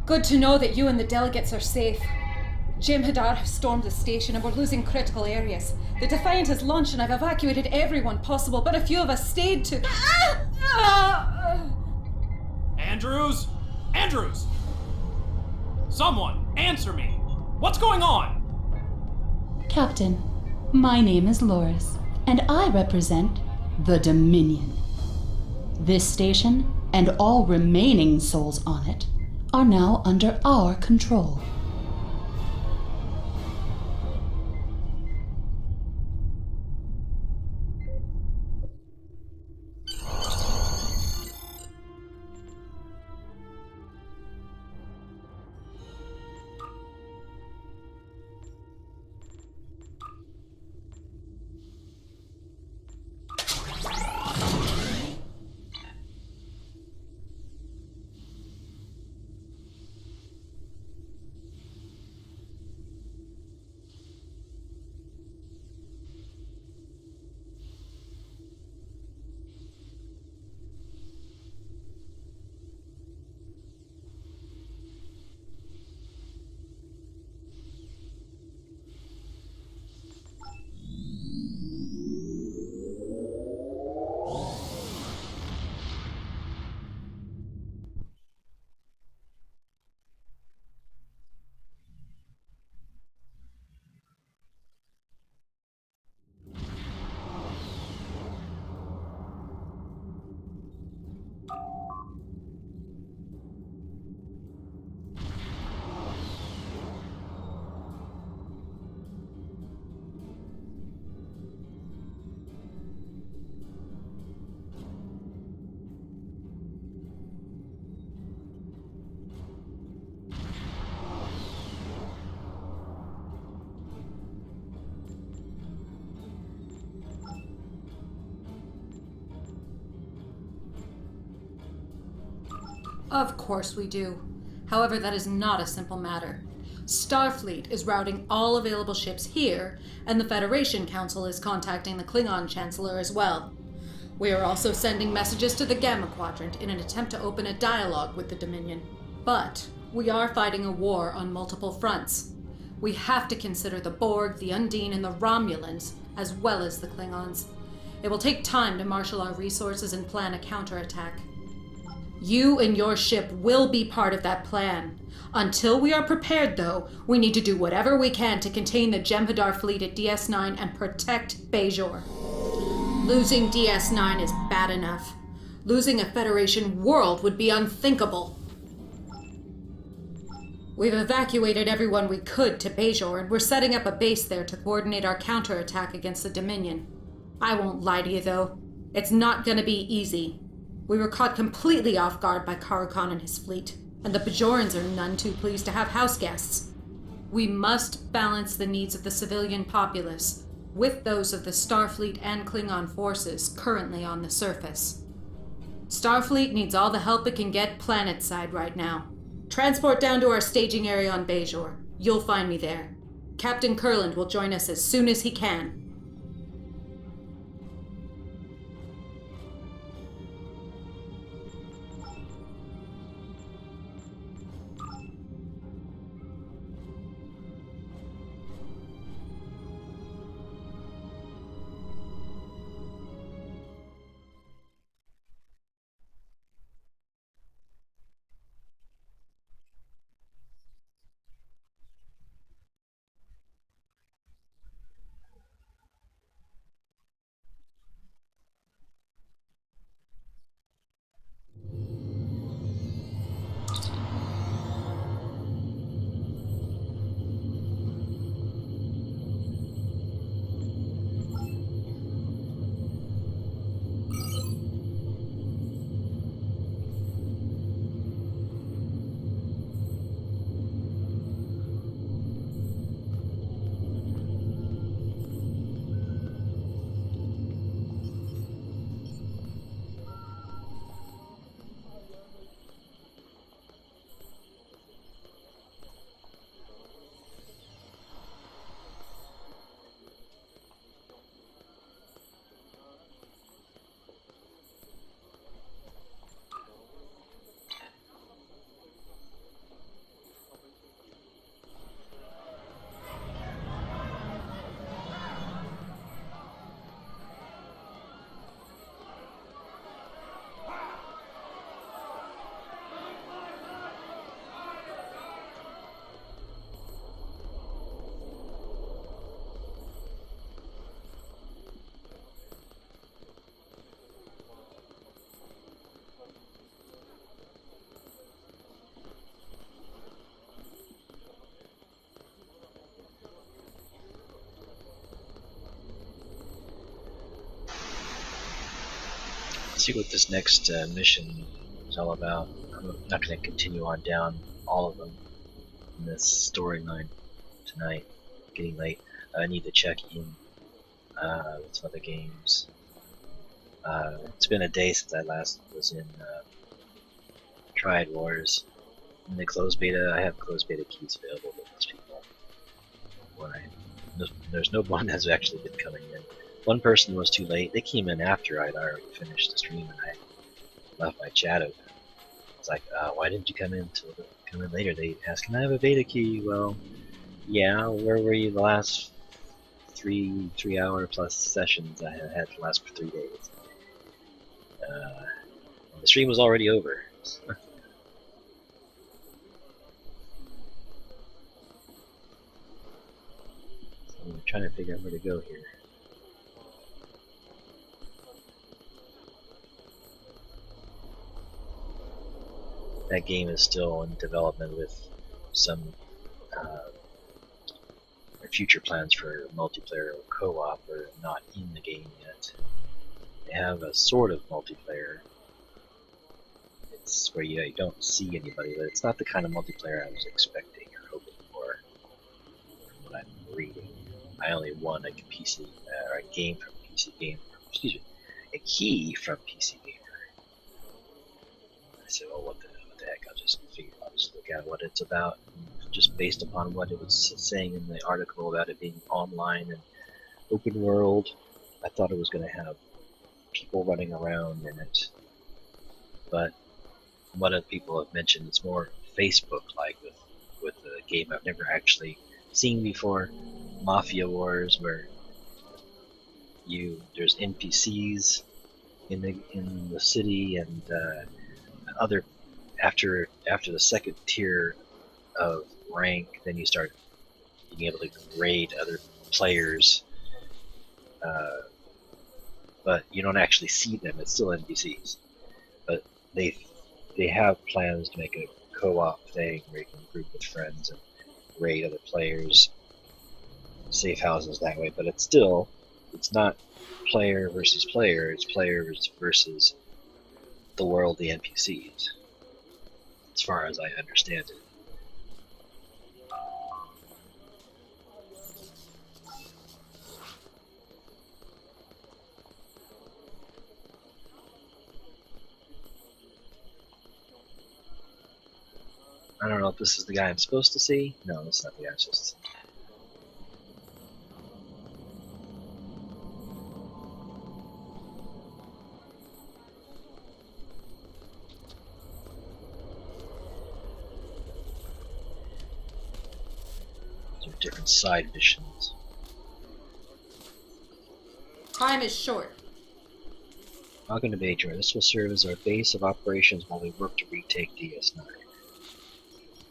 Good to know that you and the delegates are safe. Jem'Hadar has stormed the station and we're losing critical areas. The Defiant has launched and I've evacuated everyone possible, but a few of us stayed to... Andrews? Andrews! Someone, answer me! What's going on? Captain, my name is Loris, and I represent the Dominion. This station, and all remaining souls on it, are now under our control. Of course we do. However, that is not a simple matter. Starfleet is routing all available ships here, and the Federation Council is contacting the Klingon Chancellor as well. We are also sending messages to the Gamma Quadrant in an attempt to open a dialogue with the Dominion. But we are fighting a war on multiple fronts. We have to consider the Borg, the Undine, and the Romulans, as well as the Klingons. It will take time to marshal our resources and plan a counterattack. You and your ship will be part of that plan. Until we are prepared, though, we need to do whatever we can to contain the Jem'Hadar fleet at DS9 and protect Bajor. Losing DS9 is bad enough. Losing a Federation world would be unthinkable. We've evacuated everyone we could to Bajor, and we're setting up a base there to coordinate our counterattack against the Dominion. I won't lie to you, though. It's not gonna be easy. We were caught completely off guard by Karukan and his fleet, and the Bajorans are none too pleased to have house guests. We must balance the needs of the civilian populace with those of the Starfleet and Klingon forces currently on the surface. Starfleet needs all the help it can get planet-side right now. Transport down to our staging area on Bajor. You'll find me there. Captain Kurland will join us as soon as he can. see what this next mission is all about. I'm not going to continue on down all of them in this storyline tonight. Getting late. I need to check in with some other games. It's been a day since I last was in Triad Wars. In the closed beta, I have closed beta keys available to most people. There's no one that's actually been coming in. One person was too late. They came in after I'd already finished the stream and I left my chat open. It's like, why didn't you come in later? They asked, can I have a beta key? Well, yeah, where were you the last 3-hour plus sessions I had the last 3 days? The stream was already over. I'm trying to figure out where to go here. That game is still in development with some future plans for multiplayer or co-op are not in the game yet. They have a sort of multiplayer. It's where you don't see anybody, but it's not the kind of multiplayer I was expecting or hoping for from what I'm reading. I only won a PC or a game from PC Gamer. Excuse me, a key from PC Gamer. I said, "Oh, what the heck?" I'll just look at what it's about, just based upon what it was saying in the article about it being online and open world. I thought it was going to have people running around in it, but what other people have mentioned, it's more Facebook-like with a game I've never actually seen before. Mafia Wars, where there's NPCs in the city and other after the second tier of rank, then you start being able to raid other players, but you don't actually see them. It's still NPCs, but they have plans to make a co-op thing where you can group with friends and raid other players, safe houses that way. But it's not player versus player. It's players versus the world, the NPCs, as far as I understand it. I don't know if this is the guy I'm supposed to see. No, that's not the guy I'm supposed to see. These are different side missions. Time is short. Welcome to Bajoran. This will serve as our base of operations while we work to retake DS9.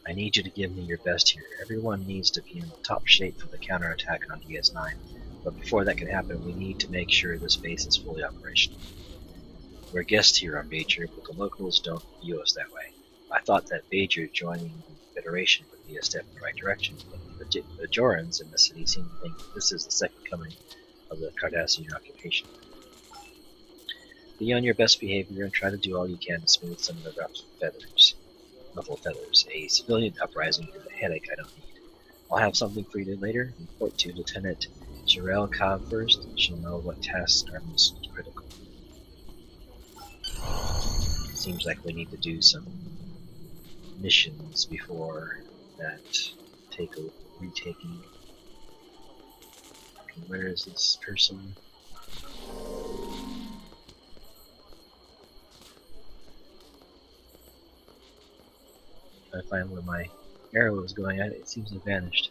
I need you to give me your best here. Everyone needs to be in top shape for the counterattack on DS9, but before that can happen, we need to make sure this base is fully operational. We're guests here on Bajor, but the locals don't view us that way. I thought that Bajor joining the Federation would be a step in the right direction, but the Bajorans in the city seem to think this is the second coming of the Cardassian occupation. Be on your best behavior and try to do all you can to smooth some of the ruffled feathers. A civilian uprising is a headache I don't need. I'll have something for you later. Report to Lieutenant Jarell Cobb first. She'll know what tasks are most critical. Seems like we need to do some missions before that retaking. Okay, where is this person? I find where my arrow was going at, it seems to have vanished.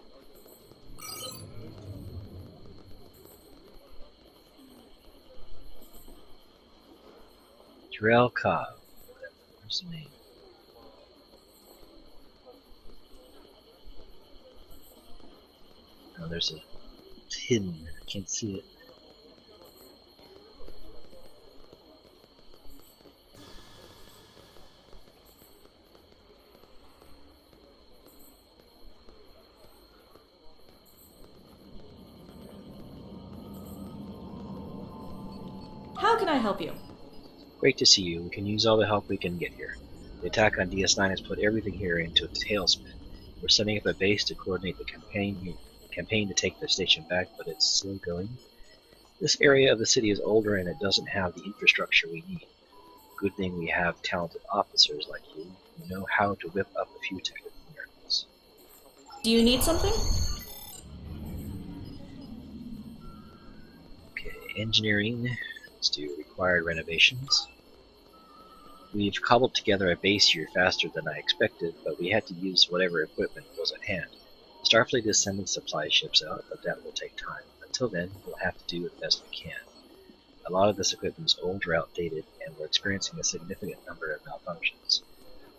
Jarell Cobb. Where's the name? Oh, there's it's hidden. I can't see it. How can I help you? Great to see you. We can use all the help we can get here. The attack on DS9 has put everything here into a tailspin. We're setting up a base to coordinate the campaign to take the station back, but it's still going. This area of the city is older and it doesn't have the infrastructure we need. Good thing we have talented officers like you who know how to whip up a few technical miracles. Do you need something? Okay, engineering. Let's do required renovations. We've cobbled together a base here faster than I expected, but we had to use whatever equipment was at hand. Starfleet is sending supply ships out, but that will take time. Until then, we'll have to do the best we can. A lot of this equipment is old or outdated, and we're experiencing a significant number of malfunctions.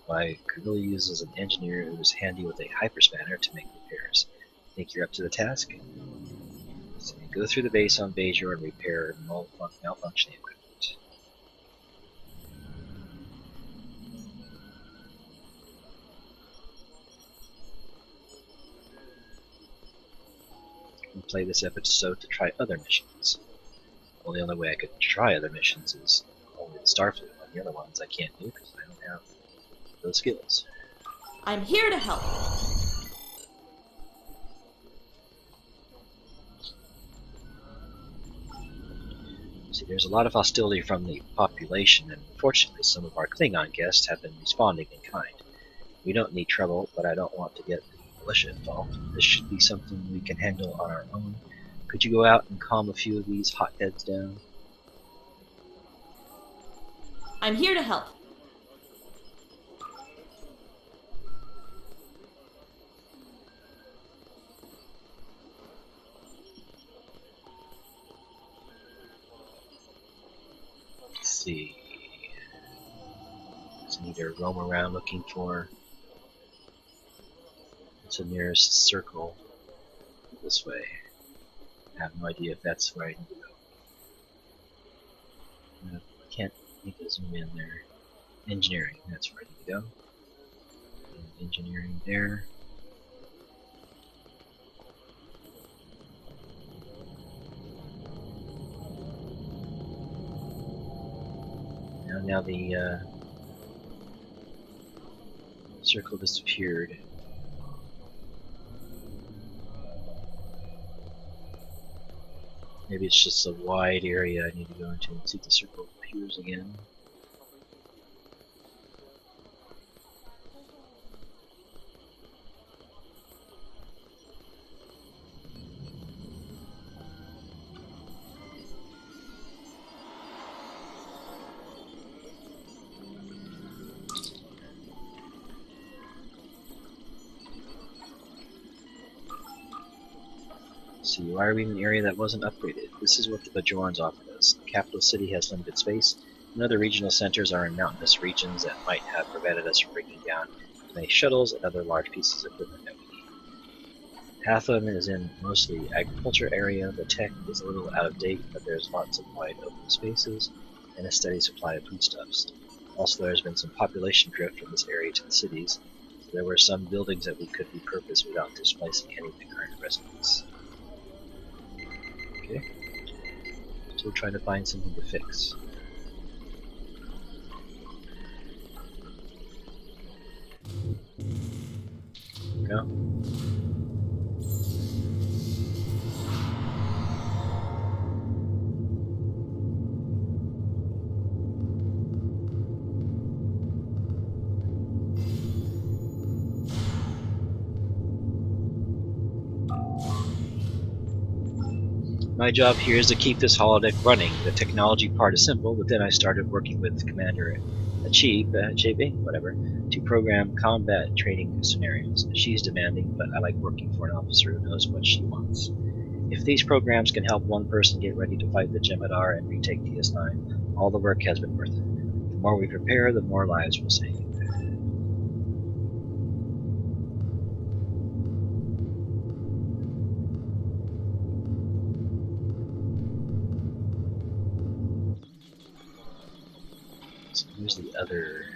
What I could really use is an engineer who is handy with a hyperspanner to make repairs. Think you're up to the task? So go through the base on Bajoran and repair malfunctioning equipment. Play this episode to try other missions. Well, the only way I could try other missions is only the Starfleet one. The other ones I can't do because I don't have those skills. I'm here to help. See, there's a lot of hostility from the population, and unfortunately some of our Klingon guests have been responding in kind. We don't need trouble, but I don't want to get the militia involved. This should be something we can handle on our own. Could you go out and calm a few of these hotheads down? I'm here to help. Let's see. Just need to roam around looking for what's the nearest circle this way. I have no idea if that's where I need to go. No, I can't need to zoom in there. Engineering, that's where I need to go. And engineering there. Now the circle disappeared. Maybe it's just a wide area I need to go into and see if the circle appears again. See, why are we in an area that wasn't upgraded? This is what the Bajorans offered us. The capital city has limited space, and other regional centers are in mountainous regions that might have prevented us from bringing down many shuttles and other large pieces of equipment that we need. Hatham is in mostly agriculture area. The tech is a little out of date, but there's lots of wide open spaces and a steady supply of foodstuffs. Also, there's been some population drift from this area to the cities, so there were some buildings that we could repurpose without displacing any of the current residents. Okay. Still trying to find something to fix. No? My job here is to keep this holodeck running. The technology part is simple, but then I started working with Commander Achieve, to program combat training scenarios. She's demanding, but I like working for an officer who knows what she wants. If these programs can help one person get ready to fight the Jem'Hadar and retake DS9, all the work has been worth it. The more we prepare, the more lives we'll save. So here's the other.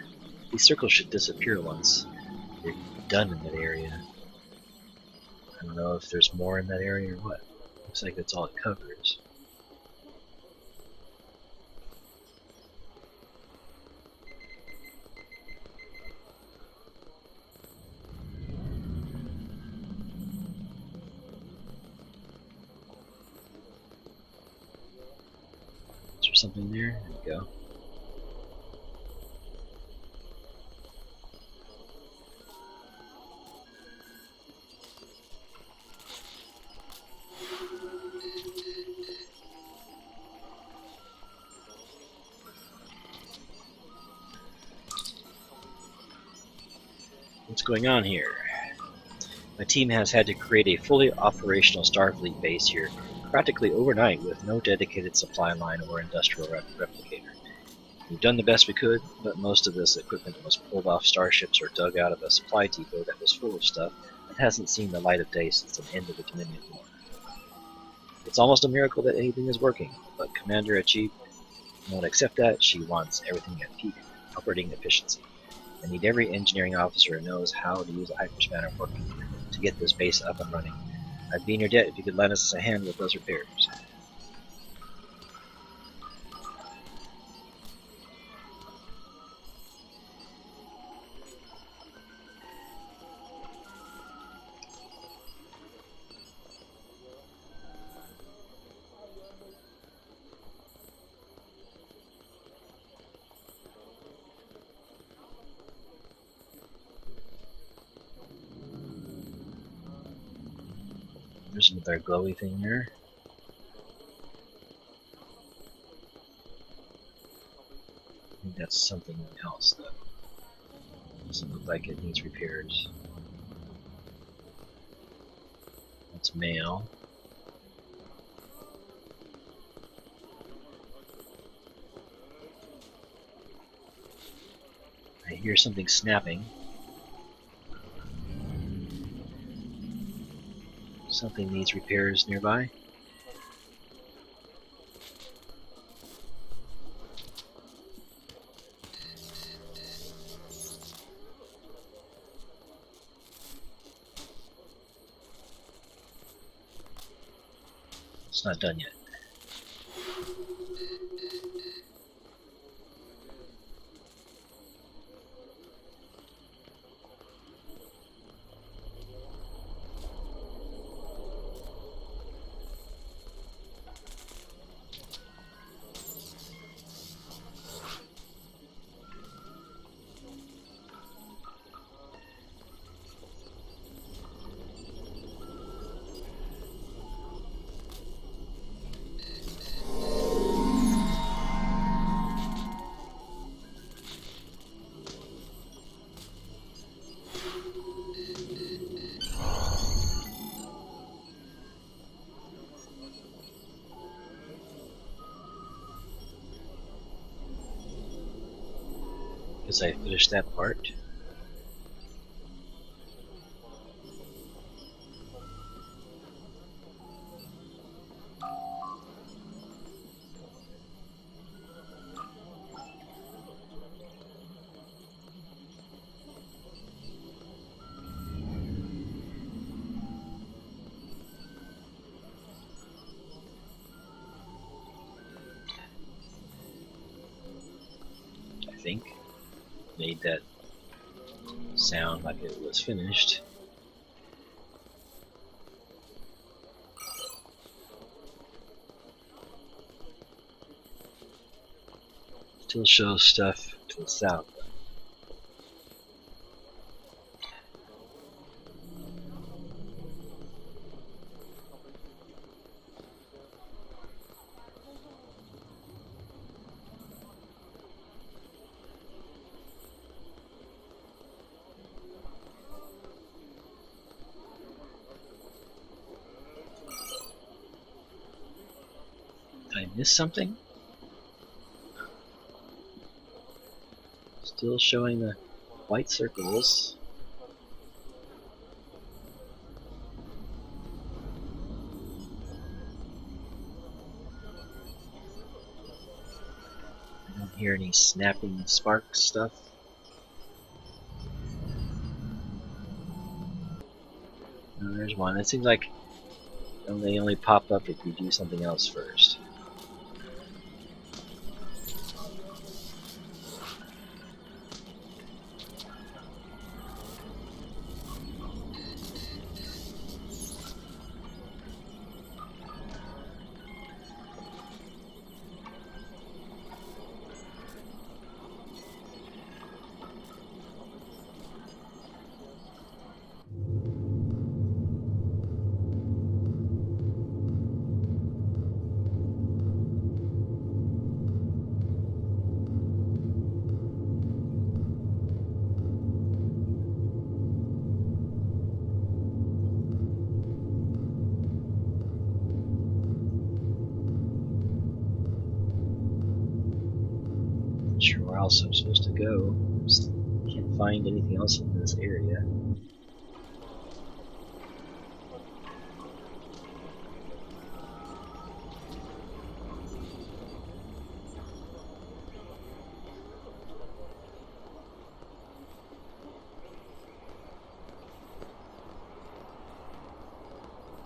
These circles should disappear once they're done in that area. I don't know if there's more in that area or what. Looks like that's all it covers. something there. There we go. What's going on here? My team has had to create a fully operational Starfleet base here practically overnight with no dedicated supply line or industrial replicator. We've done the best we could, but most of this equipment was pulled off starships or dug out of a supply depot that was full of stuff that hasn't seen the light of day since the end of the Dominion War. It's almost a miracle that anything is working, but Commander-in-Chief won't accept that. She wants everything at peak operating efficiency. I need every engineering officer who knows how to use a hyperspanner working to get this base up and running. I'd be in your debt if you could lend us a hand with those repairs. There's another glowy thing there. I think that's something else though. Doesn't look like it needs repairs. That's mail. I hear something snapping. Something needs repairs nearby. It's not done yet. Guess I finished that part. I think. Made that sound like it was finished. Still shows stuff to the south. Did I miss something? Still showing the white circles. I don't hear any snapping spark stuff. No, there's one. It seems like they only pop up if you do something else first. Not sure where else I'm supposed to go. Just can't find anything else in this area.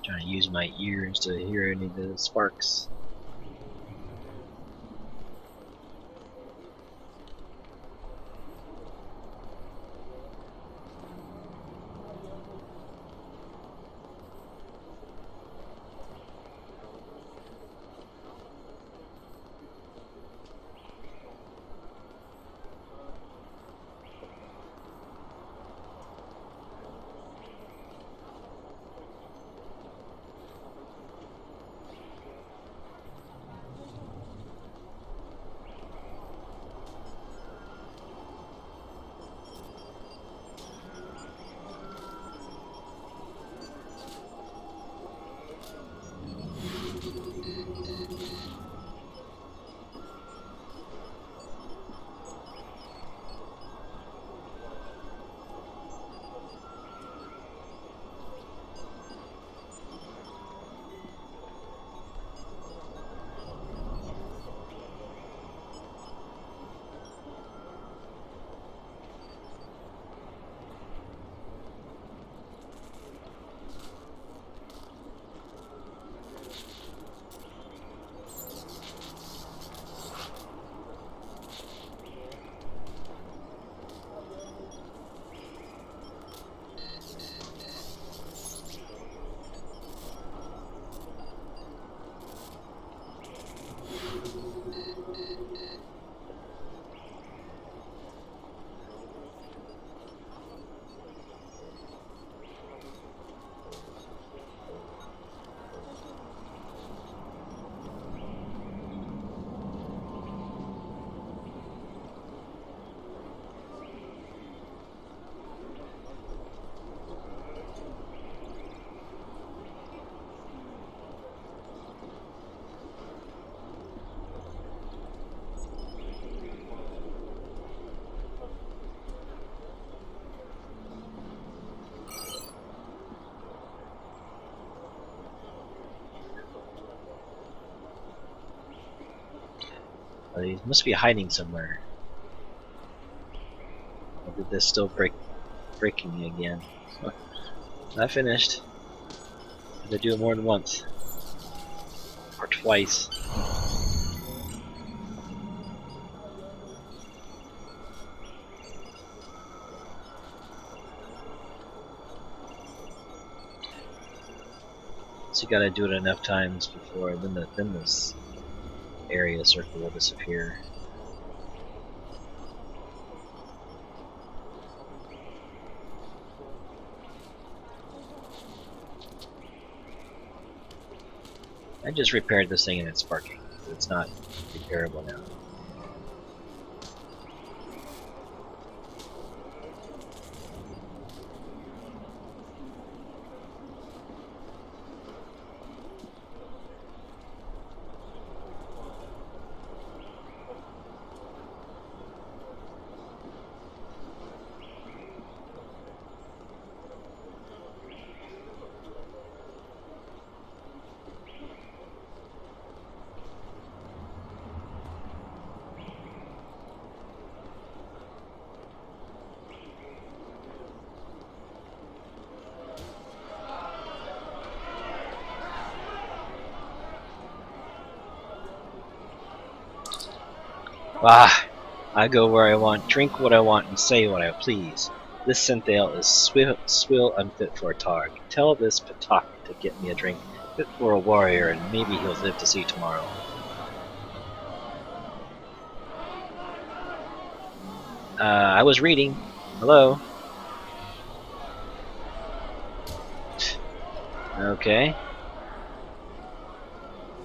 Trying to use my ears to hear any of the sparks. He must be hiding somewhere. Or did this still breaking me again? Not finished. Had to do it more than once. Or twice. So you gotta do it enough times before then this area circle will disappear. I just repaired this thing and it's sparking. It's not repairable now. Ah, I go where I want, drink what I want, and say what I please. This Synthale is swill unfit for a targ. Tell this Patak to get me a drink fit for a warrior, and maybe he'll live to see tomorrow. I was reading. Hello? Okay.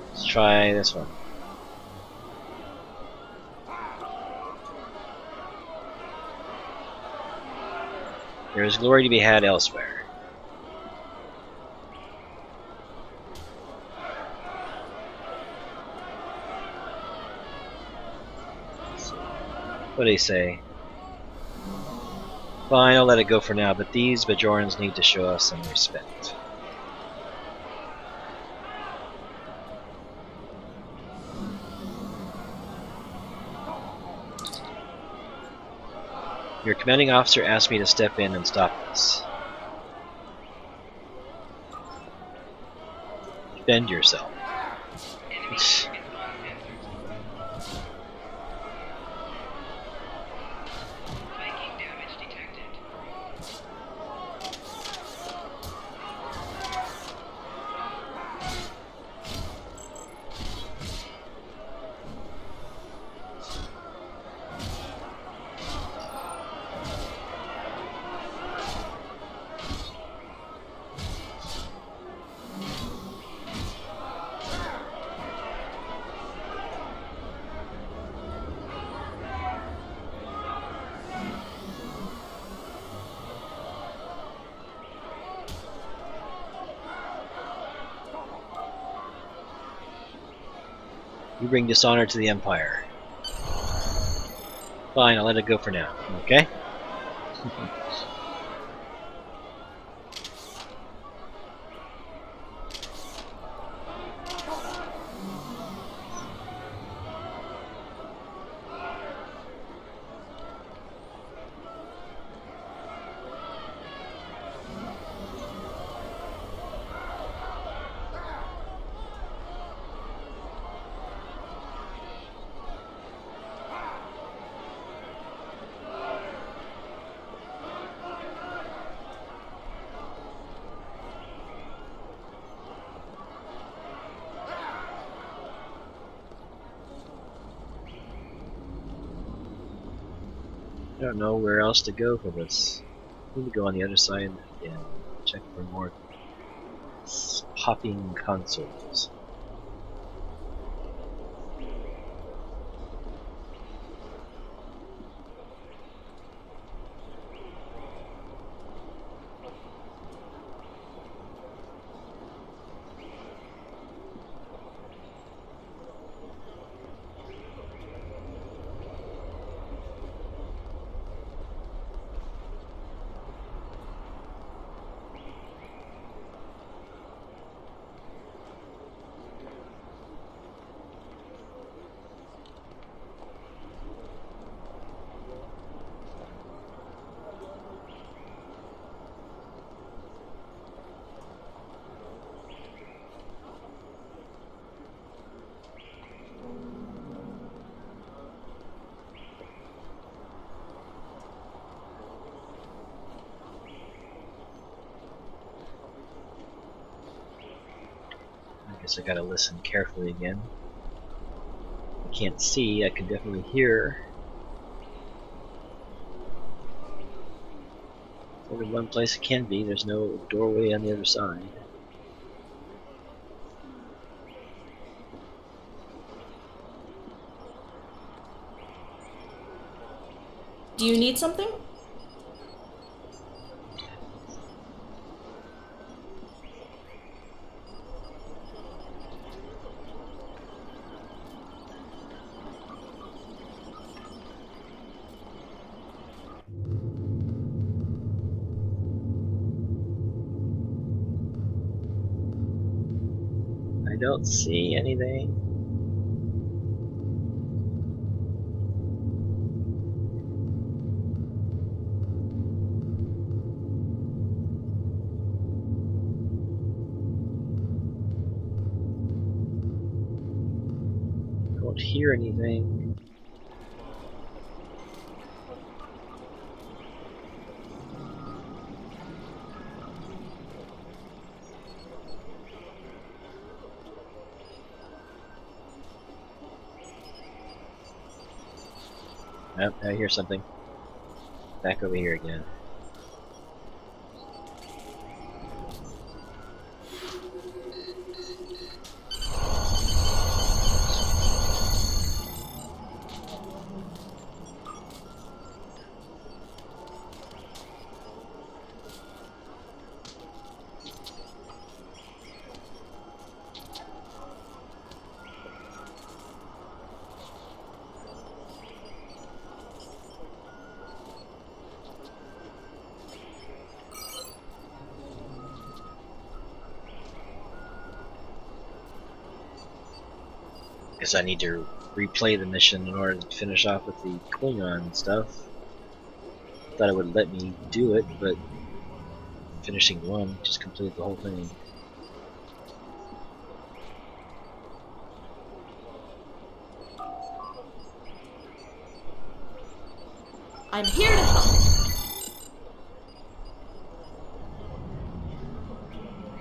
Let's try this one. There is glory to be had elsewhere. Let's see. What do you say? Fine, I'll let it go for now, but these Bajorans need to show us some respect. Your commanding officer asked me to step in and stop this. Defend yourself. You bring dishonor to the Empire. Fine, I'll let it go for now, okay? I don't know where else to go for this. I need to go on the other side and check for more popping consoles. I guess I gotta listen carefully again. I can't see, I can definitely hear. There's only one place it can be, there's no doorway on the other side. Do you need something? I don't see anything. I don't hear anything. Nope, I hear something. Back over here again. Guess I need to replay the mission in order to finish off with the Klingon stuff. Thought it would let me do it, but finishing one just completed the whole thing. I'm here to help.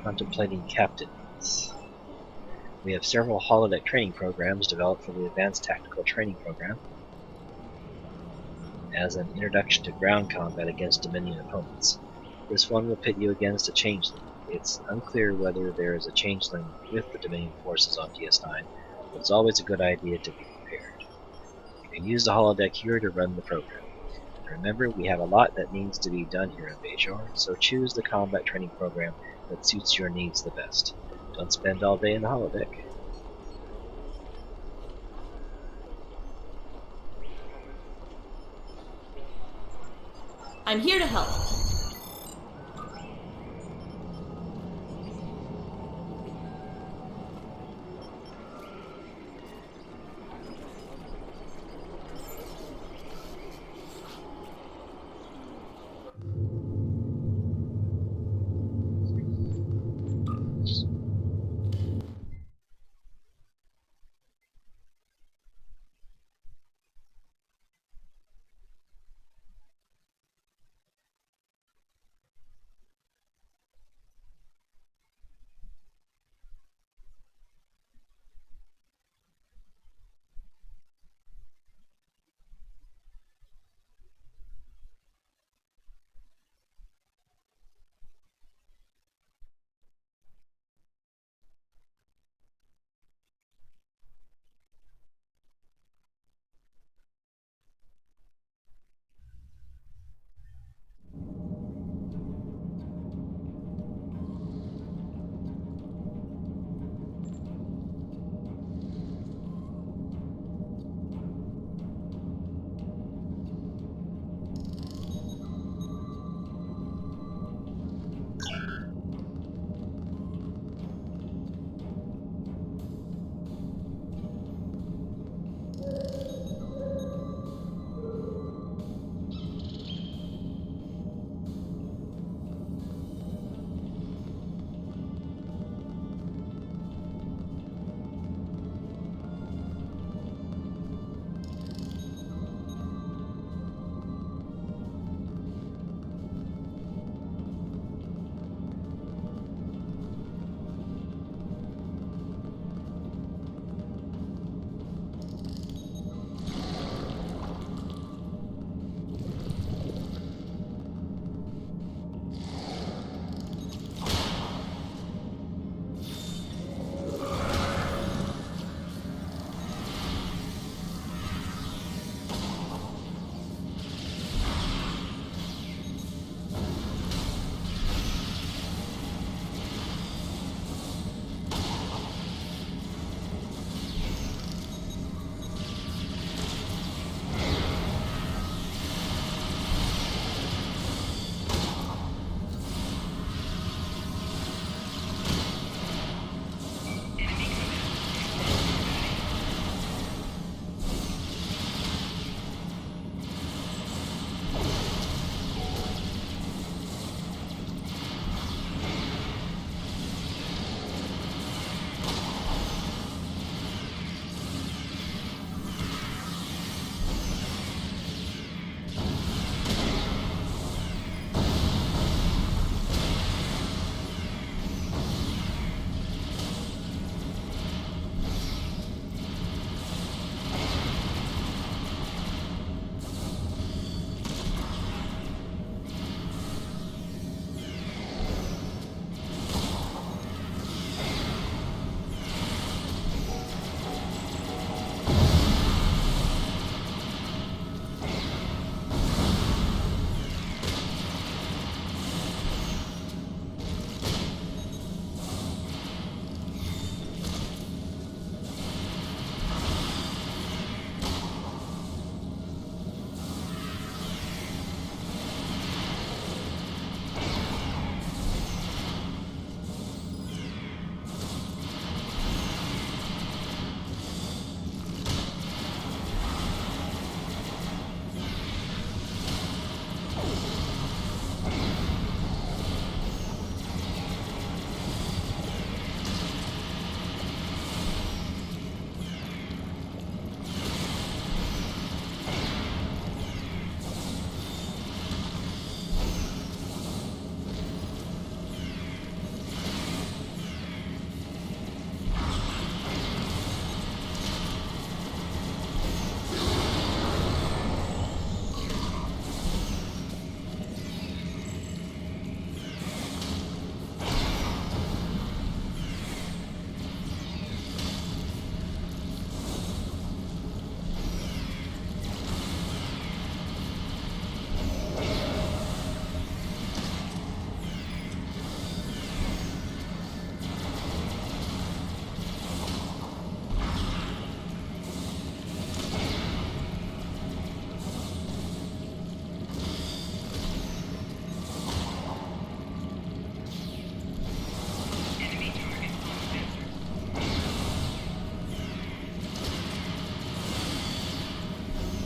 Contemplating captains. We have several holodeck training programs developed for the Advanced Tactical Training Program as an introduction to ground combat against Dominion opponents. This one will pit you against a changeling. It's unclear whether there is a changeling with the Dominion forces on DS9, but it's always a good idea to be prepared. You can use the holodeck here to run the program. Remember, we have a lot that needs to be done here in Bajoran, so choose the combat training program that suits your needs the best. Don't spend all day in the holodeck. I'm here to help.